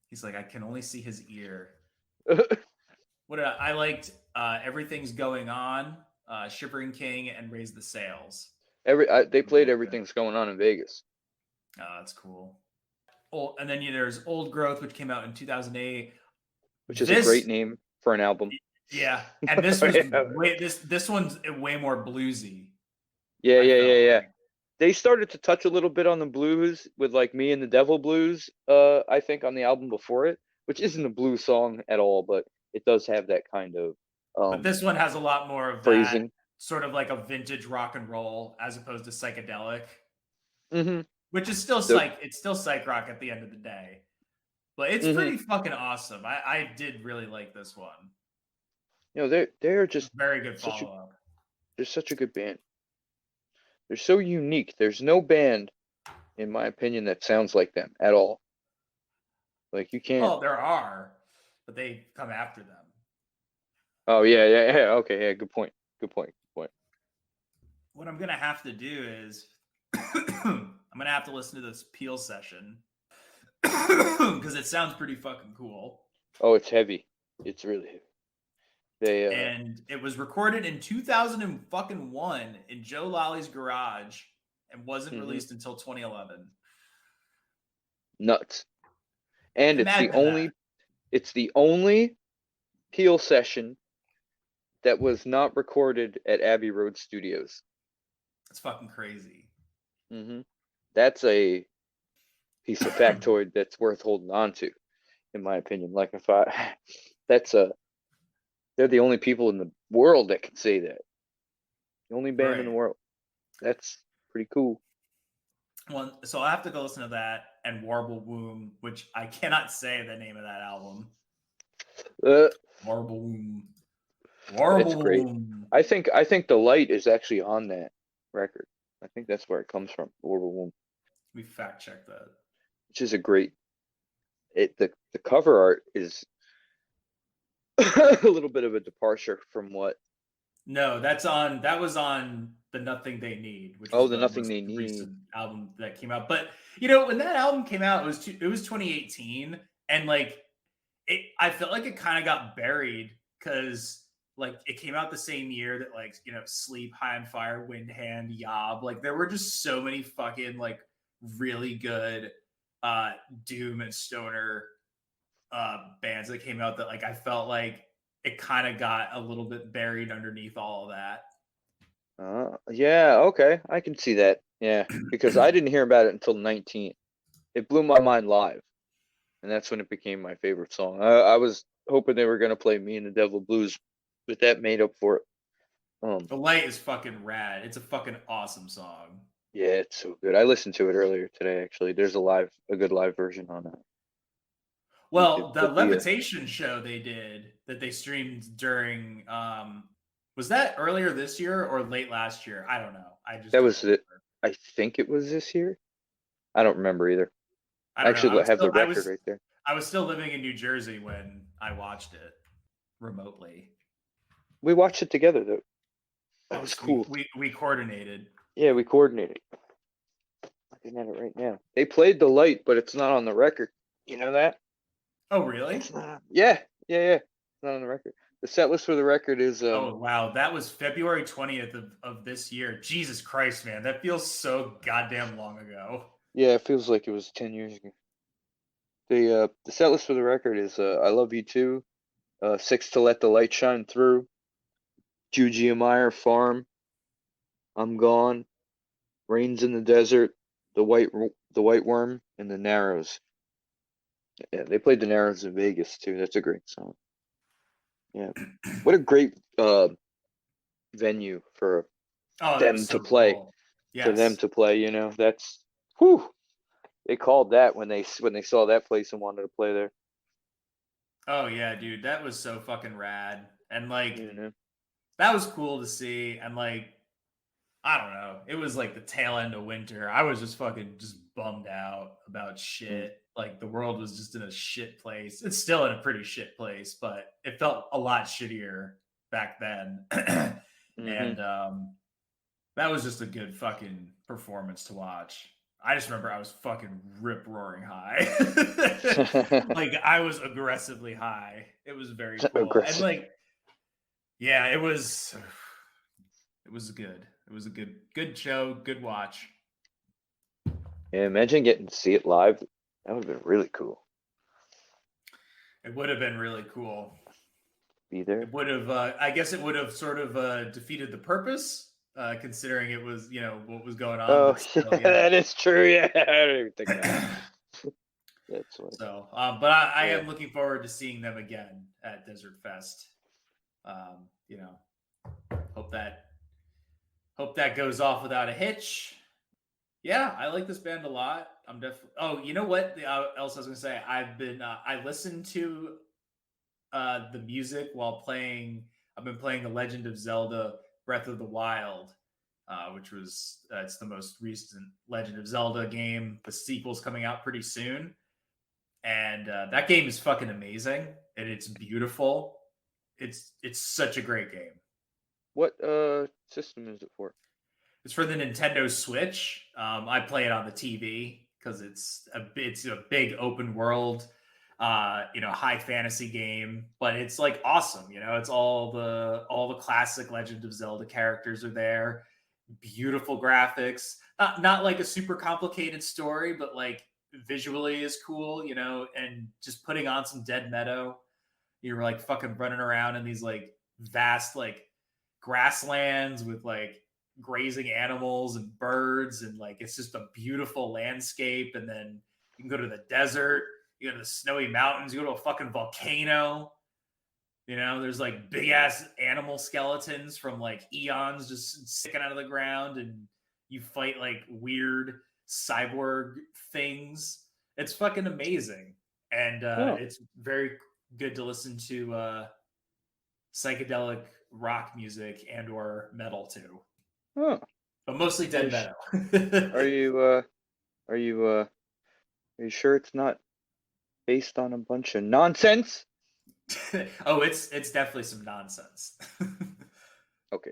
He's like, "I can only see his ear." What I liked, Everything's Going On, Shivering King, and Raise the Sails. They played Everything's Going On in Vegas. Oh, that's cool. Oh, and then there's Old Growth, which came out in 2008, which is a great name for an album. Yeah, and this was this one's way more bluesy. Yeah. They started to touch a little bit on the blues with like Me and the Devil Blues, I think on the album before it, which isn't a blues song at all, but it does have that kind of but this one has a lot more of phrasing. That sort of like a vintage rock and roll as opposed to psychedelic. Mm-hmm. Which is still it's still psych rock at the end of the day. But it's pretty fucking awesome. I did really like this one. You know, they're just very good follow-up. They're such a good band. They're so unique. There's no band, in my opinion, that sounds like them at all. Like you can't. Oh, there are, but they come after them. Oh yeah. Okay, yeah. Good point. What I'm gonna have to do is, I'm gonna have to listen to this Peel session because it sounds pretty fucking cool. Oh, it's heavy. It's really heavy. And it was recorded in 2001 in Joe Lolly's garage and wasn't released until 2011. Nuts. And Imagine it's the only Peel session that was not recorded at Abbey Road Studios. That's fucking crazy. That's a piece of factoid that's worth holding on to, in my opinion. Like they're the only people in the world that can say that. The only band in the world. That's pretty cool. Well, so I have to go listen to that and Warble Womb, which I cannot say the name of that album. Warble Womb. It's great. I think The Light is actually on that record. I think that's where it comes from. Warble Womb. We fact check that. Which is a great. The cover art is a little bit of a departure from what. No, that was on The Nothing They Need, which the Nothing They Need recent album that came out. But you know, when that album came out, it was 2018, and like I felt like it kind of got buried because like it came out the same year that like, you know, Sleep, High on Fire, Wind Hand, Yob, like there were just so many fucking like really good doom and stoner bands that came out that like I felt like it kind of got a little bit buried underneath all of that. Yeah, okay, I can see that. Yeah, because I didn't hear about it until 19. It blew my mind live, and that's when it became my favorite song. I was hoping they were gonna play Me and the Devil Blues, but that made up for it. The Light is fucking rad. It's a fucking awesome song. Yeah, it's so good. I listened to it earlier today. Actually, there's a good live version on that. Well, the But Levitation show they did that they streamed during was that earlier this year or late last year? I don't know. I just that don't was it. remember. I think it was this year. I don't remember either. I don't know. Actually, I have the record right there. I was still living in New Jersey when I watched it remotely. We watched it together though. That was cool. We coordinated. Yeah, we coordinated. Looking at it right now. They played the light, but it's not on the record. You know that? Oh, really? It's not. Yeah. It's not on the record. The set list for the record is. Oh wow, that was February 20th of this year. Jesus Christ, man, that feels so goddamn long ago. Yeah, it feels like it was 10 years ago. The set list for the record is "I Love You Too," 6 to Let the Light Shine Through, Juji Meyer Farm, I'm Gone, Rains in the Desert, the White Worm, and the Narrows. Yeah, they played the Narrows in Vegas too. That's a great song. Yeah, what a great venue for them to play. Cool. Yes. For them to play, you know, that's whew. They called that when they saw that place and wanted to play there. Oh yeah, dude, that was so fucking rad, and like You know? that was cool to see, and like I don't know, it was like the tail end of winter. I was just fucking just bummed out about shit. Like the world was just in a shit place. It's still in a pretty shit place, but it felt a lot shittier back then. And that was just a good fucking performance to watch. I just remember I was fucking rip roaring high. Like I was aggressively high. It was very cool. And like, yeah, it was good. It was a good show, good watch. Yeah, imagine getting to see it live. That would have been really cool. It would have been really cool. Be there. It would have, I guess it would have sort of defeated the purpose, considering it was, you know, what was going on. Oh, still, yeah, that is true. Yeah, I didn't even think of that. That's what. So, but I am looking forward to seeing them again at Desert Fest. You know, hope that goes off without a hitch. Yeah, I like this band a lot. I'm definitely. Oh, you know what else I was gonna say? I listened to the music while playing. I've been playing The Legend of Zelda: Breath of the Wild, which was it's the most recent Legend of Zelda game. The sequel's coming out pretty soon, and that game is fucking amazing, and it's beautiful. It's such a great game. What system is it for? It's for the Nintendo Switch. I play it on the TV because it's a big open world, you know, high fantasy game. But it's like awesome. You know, it's all the classic Legend of Zelda characters are there. Beautiful graphics. Not like a super complicated story, but like visually is cool. You know, and just putting on some Dead Meadow. You're like fucking running around in these like vast like grasslands with like grazing animals and birds, and like it's just a beautiful landscape. And then you can go to the desert, you go to the snowy mountains, you go to a fucking volcano. You know, there's like big ass animal skeletons from like eons just sticking out of the ground, and you fight like weird cyborg things. It's fucking amazing. And it's very good to listen to psychedelic rock music and or metal too. Oh. But mostly Dead Meadow. Are you sure it's not based on a bunch of nonsense? Oh, it's definitely some nonsense. Okay.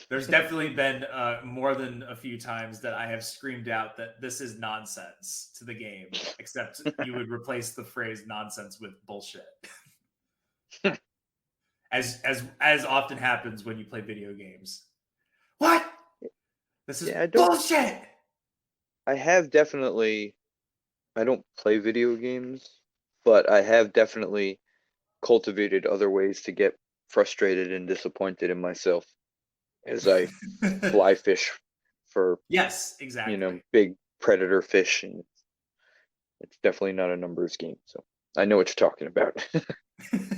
There's definitely been more than a few times that I have screamed out that this is nonsense to the game, except you would replace the phrase nonsense with bullshit. as often happens when you play video games. What? This is bullshit. I have definitely. I don't play video games, but I have definitely cultivated other ways to get frustrated and disappointed in myself as I fly fish for yes, exactly. You know, big predator fish, and it's definitely not a numbers game. So I know what you're talking about.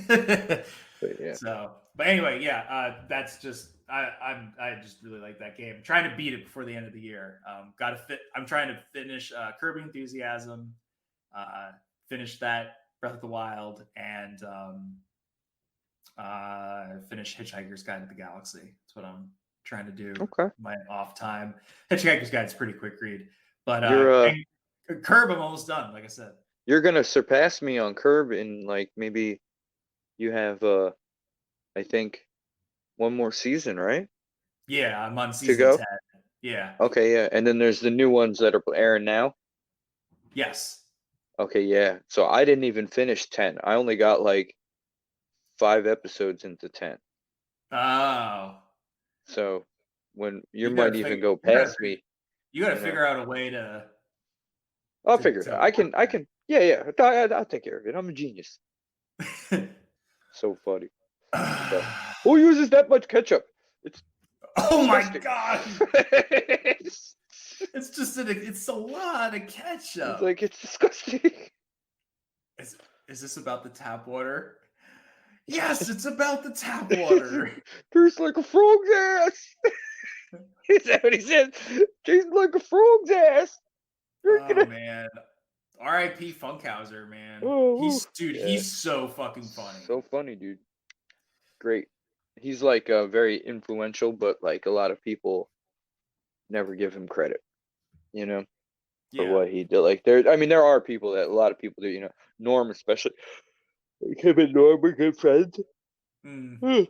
But yeah. So, but anyway, yeah, that's just I just really like that game. I'm trying to beat it before the end of the year. I'm trying to finish Kirby Enthusiasm. Finish that Breath of the Wild, and finish Hitchhiker's Guide to the Galaxy. That's what I'm trying to do. Okay. My off time. Hitchhiker's Guide's a pretty quick read, but You're and Curb, I'm almost done. Like I said, you're gonna surpass me on Curb in like maybe you have I think one more season, right? yeah, I'm on To season go? 10. Yeah. Okay, yeah. And then there's the new ones that are airing now. Yes. Okay, yeah. So I didn't even finish 10. I only got like 5 episodes into 10. Oh. So when you You gotta might even figure. go past me, You gotta you know. figure out a way to. I'll to- figure it to out. I can. Yeah. I'll take care of it. I'm a genius. So funny. So, who uses that much ketchup? It's Oh my disgusting. god! it's It's just it's a lot of ketchup. like it's disgusting. Is this about the tap water? Yes, it's about the tap water. Tastes like a frog's ass. Is that what he said? Tastes like a frog's ass. Oh man. R.I.P. Funkhauser, man. Oh, yeah. He's so fucking funny. So funny, dude. Great. He's like very influential, but like a lot of people never give him credit, you know, for what he did. Like there are people that a lot of people do, you know, Norm especially. Like him and Norm were good friends. Excuse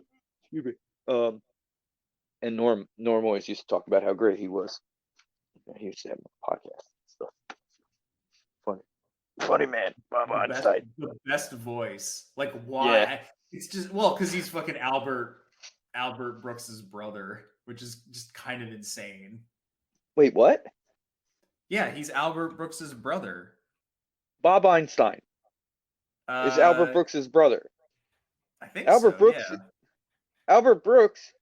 me. And Norm always used to talk about how great he was. He used to have a podcast and stuff. Funny man, Bob Einstein. The best voice. Like why? Yeah. It's just because he's fucking Albert Brooks's brother, which is just kind of insane. Wait, what? Yeah, he's Albert Brooks's brother. Bob Einstein is Albert Brooks's brother. I think Albert so, Brooks. yeah. Albert Brooks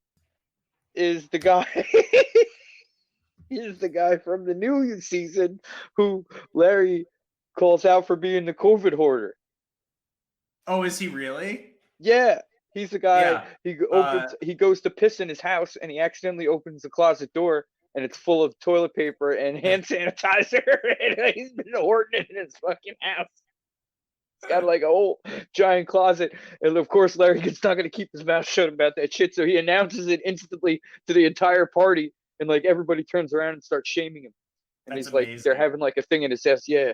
is the guy. He's the guy from the new season who Larry calls out for being the COVID hoarder. Oh, is he really? Yeah, he's the guy. Yeah. He goes to piss in his house and he accidentally opens the closet door and it's full of toilet paper and hand sanitizer. And he's been hoarding it in his fucking house. It's got like a whole giant closet. And of course, Larry gets not going to keep his mouth shut about that shit. So he announces it instantly to the entire party. And like everybody turns around and starts shaming him. And That's he's like, amazing. they're having like a thing in his house. Yeah.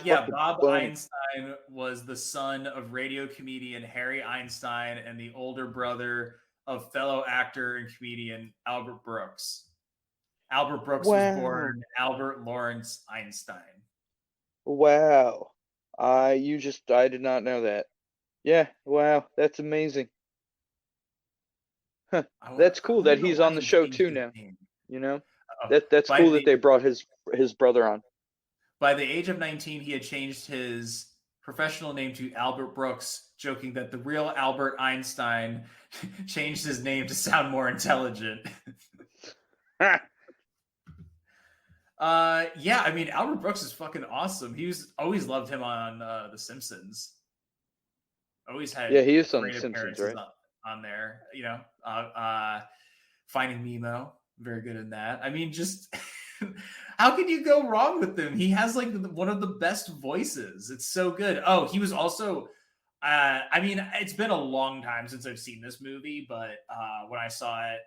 Yeah, Bob funny. Einstein was the son of radio comedian Harry Einstein and the older brother of fellow actor and comedian Albert Brooks. Albert Brooks was born Albert Lawrence Einstein. Wow. I did not know that. Yeah, wow, that's amazing. Huh. That's cool that he's on the show too now. You know? That's cool that they brought his brother on. By the age of 19, he had changed his professional name to Albert Brooks, joking that the real Albert Einstein changed his name to sound more intelligent. Yeah, I mean, Albert Brooks is fucking awesome. Always loved him on The Simpsons. Always had he is on The great Simpsons, appearances right? on there. You know, Finding Nemo, very good in that. I mean, just how can you go wrong with him? He has like one of the best voices. It's so good. Oh, he was also. I mean, it's been a long time since I've seen this movie, but when I saw it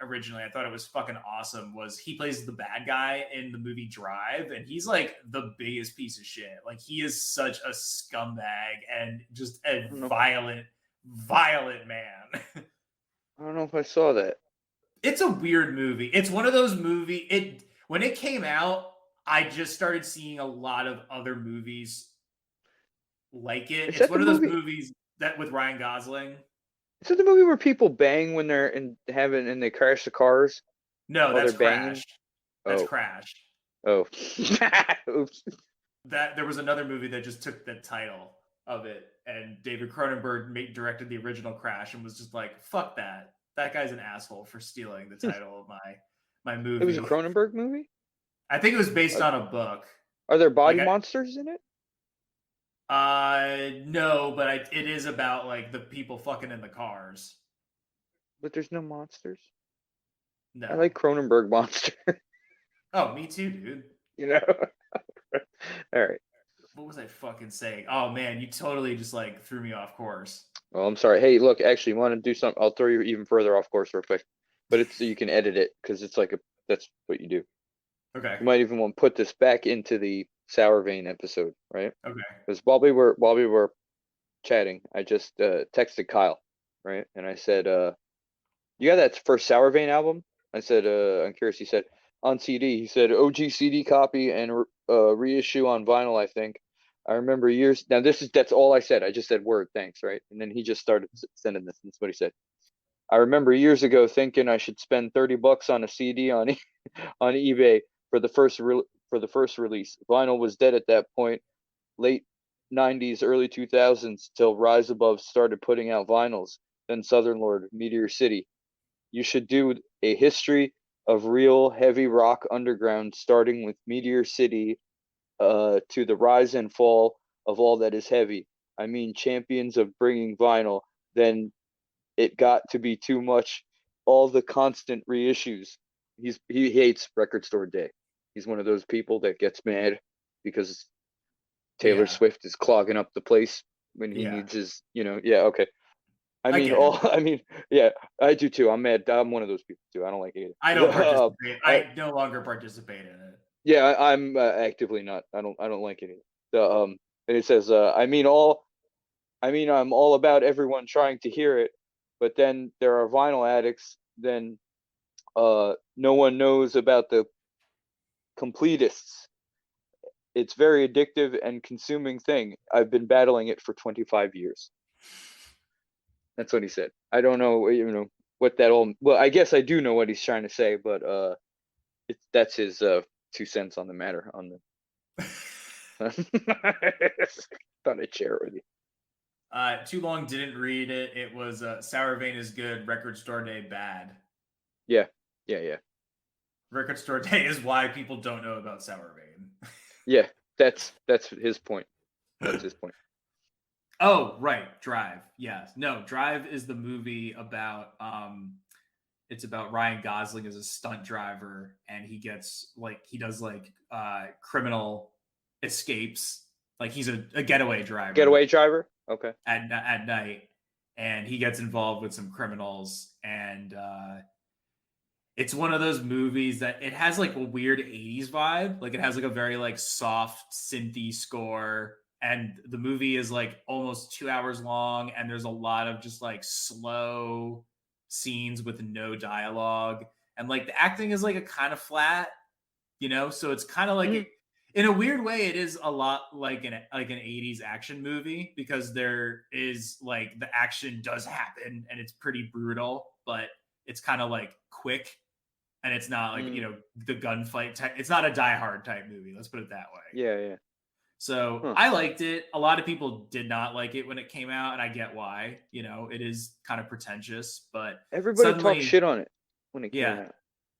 originally, I thought it was fucking awesome. Was he plays the bad guy in the movie Drive, and he's like the biggest piece of shit. Like he is such a scumbag and just a violent man. I don't know if I saw that. It's a weird movie. It's one of those movies. When it came out, I just started seeing a lot of other movies like it. It's one of those movies that with Ryan Gosling. Is it the movie where people bang when they're and they crash the cars? No, that's Crash. That's Crash. Oh. Oops. There was another movie that just took the title of it, and David Cronenberg directed the original Crash and was just like, fuck that. That guy's an asshole for stealing the title of my movie. It was a Cronenberg movie? I think it was based on a book. Are there body monsters in it? No, but it is about like the people fucking in the cars. But there's no monsters? No. I like Cronenberg monster. Oh, me too, dude. You know? All right. what was I fucking saying? Oh man, you totally just like threw me off course. Well, I'm sorry. Hey, look, actually, want to do something? I'll throw you even further off course real quick, but it's so you can edit it because it's like that's what you do. Okay. You might even want to put this back into the Sour Vein episode, right? Okay. Because while we were chatting, I just texted Kyle, right? And I said, you got that first Sour Vein album? I said, I'm curious. He said, on CD. He said, OG CD copy and reissue on vinyl, I think. I remember years. Now, that's all I said. I just said word, thanks, right? And then he just started sending this. And that's what he said. I remember years ago thinking I should spend $30 on a CD on on eBay for the first release. Vinyl was dead at that point. Late 90s, early 2000s, till Rise Above started putting out vinyls. Then Southern Lord, Meteor City. You should do a history of real heavy rock underground, starting with Meteor City to the rise and fall of all that is heavy. I mean, champions of bringing vinyl. Then it got to be too much. All the constant reissues. He hates Record Store Day. He's one of those people that gets mad because Taylor Swift is clogging up the place when he needs his, yeah, okay. I mean, yeah, I do too. I'm mad. I'm one of those people too. I don't like it either. I don't participate. I no longer participate in it. Yeah, I'm actively not. I don't like it either. And it says, I'm all about everyone trying to hear it, but then there are vinyl addicts. Then no one knows about the completists. It's very addictive and consuming thing. I've been battling it for 25 years. That's what he said. I don't know, what that all. Well, I guess I do know what he's trying to say, but that's his 2 cents on the matter. On the. Thought I'd share it with you. Too long didn't read it. It was Sour Vein is good. Record Store Day bad. Yeah. Record Store Day is why people don't know about Sour Vein. Yeah, that's his point. That's his point. Oh, right. Drive. Yes. No, Drive is the movie about it's about Ryan Gosling as a stunt driver, and he does criminal escapes. Like he's a getaway driver. Getaway driver? Okay. At night, and he gets involved with some criminals, and it's one of those movies that it has like a weird 80s vibe. Like it has like a very like soft synthy score. And the movie is like almost 2 hours long, and there's a lot of just like slow scenes with no dialogue, and like the acting is like a kind of flat, so it's kind of like in a weird way it is a lot like an 80s action movie, because there is like the action does happen and it's pretty brutal, but it's kind of like quick, and it's not like the gunfight type. It's not a Die Hard type movie, let's put it that way. Yeah. So I liked it. A lot of people did not like it when it came out, and I get why. It is kind of pretentious, but everybody talked shit on it when it came out.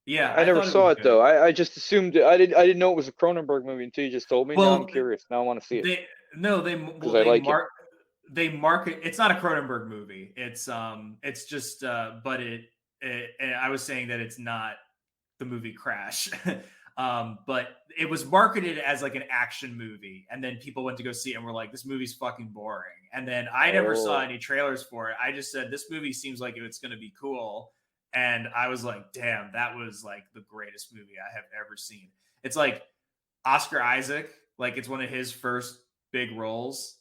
Yeah, I never saw it though. I just assumed I didn't know it was a Cronenberg movie until you just told me. Now I'm curious. Now I want to see it. They market. It's not a Cronenberg movie. It's just but I was saying that it's not the movie Crash. But it was marketed as like an action movie, and then people went to go see it and were like, this movie's fucking boring. And then I never saw any trailers for it. I just said, this movie seems like it's going to be cool. And I was like, damn, that was like the greatest movie I have ever seen. It's like Oscar Isaac, like it's one of his first big roles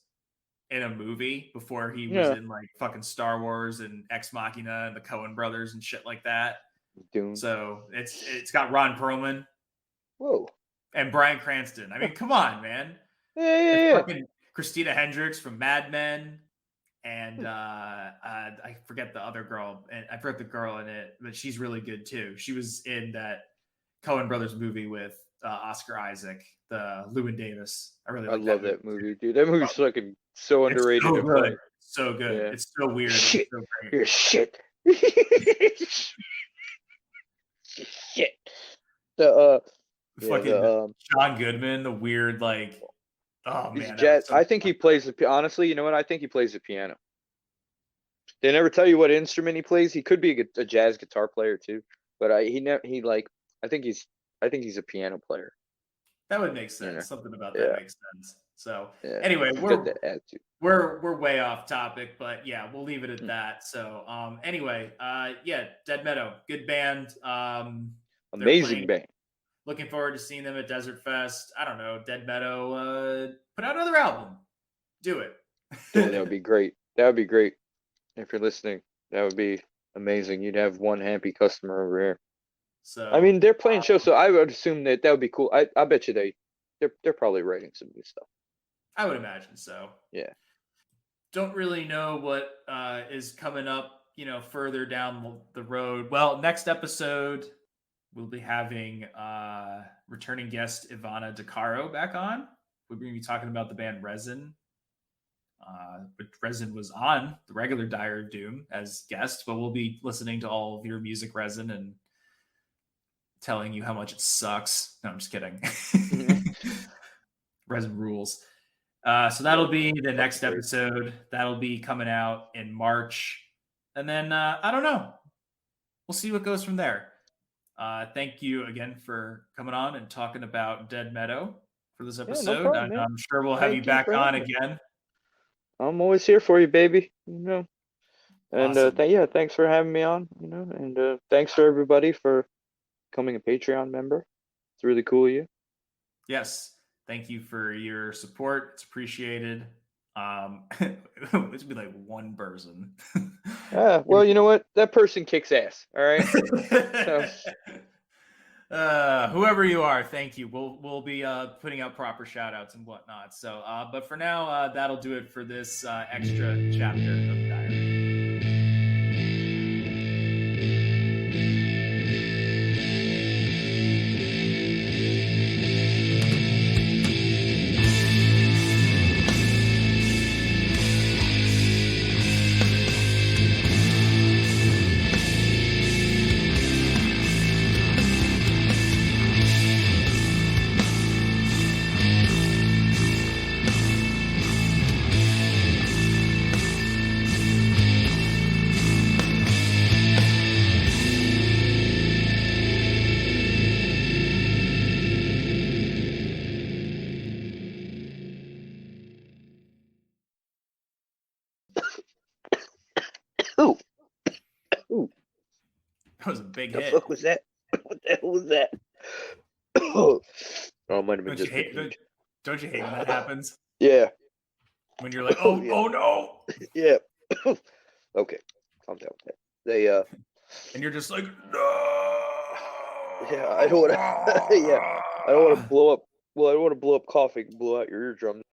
in a movie before he was in like fucking Star Wars and Ex Machina and the Coen brothers and shit like that. Doom. So it's got Ron Perlman. Whoa. And Bryan Cranston. I mean, come on, man. Yeah. Fucking Christina Hendricks from Mad Men. And I forget the other girl. And I forget the girl in it, but she's really good too. She was in that Coen Brothers movie with Oscar Isaac, the Llewyn Davis. I love that movie, dude. That movie's fucking so underrated. So good. So good. Yeah. It's so weird. Shit. So great. You're shit. Shit. Fucking John Goodman, the weird like, oh man. Jazz. I think he plays honestly, you know what? I think he plays the piano. They never tell you what instrument he plays. He could be a jazz guitar player too, but I think he's a piano player. That would make sense. Something about that makes sense. So Yeah, anyway, he's got that attitude. we're way off topic, but yeah, we'll leave it at Hmm. that. So anyway, yeah, Dead Meadow, good band. They're Amazing playing. band. Looking forward to seeing them at Desert Fest. I don't know, Dead Meadow, put out another album. Do it. Yeah, that would be great. That would be great. If you're listening, that would be amazing. You'd have one happy customer over here. So I mean, they're playing shows, so I would assume that would be cool. I bet you they're probably writing some new stuff. I would imagine so. Yeah. Don't really know what is coming up, further down the road. Well, next episode we'll be having returning guest Ivana DeCaro back on. We're going to be talking about the band Resin. But Resin was on the regular Diary of Doom as guest, but we'll be listening to all of your music, Resin, and telling you how much it sucks. No, I'm just kidding. Resin rules. So that'll be the next episode. That'll be coming out in March. And then, I don't know. We'll see what goes from there. Thank you again for coming on and talking about Dead Meadow for this episode. Yeah, no problem, and man. I'm sure we'll have Thank you you back for on having me. again. I'm always here for you, baby. And Awesome. thanks for having me on. And thanks for everybody for becoming a Patreon member. It's really cool of you. Yes. Thank you for your support. It's appreciated. It would be like one person. Well, you know what? That person kicks ass. All right. So, whoever you are, thank you. We'll be putting out proper shout outs and whatnot. So, but for now, that'll do it for this extra chapter of Diary. Ooh, That was a big the hit. fuck was that? What the hell was that? Oh, it might have been Don't you just. hate? Don't you hate when that happens? Yeah. When you're like, Oh, yeah. oh no, Yeah. Okay, calm down. They and you're just like, no. Yeah, I don't want to. Yeah, I don't want to blow up. Well, I don't want to blow up coughing, blow out your eardrums.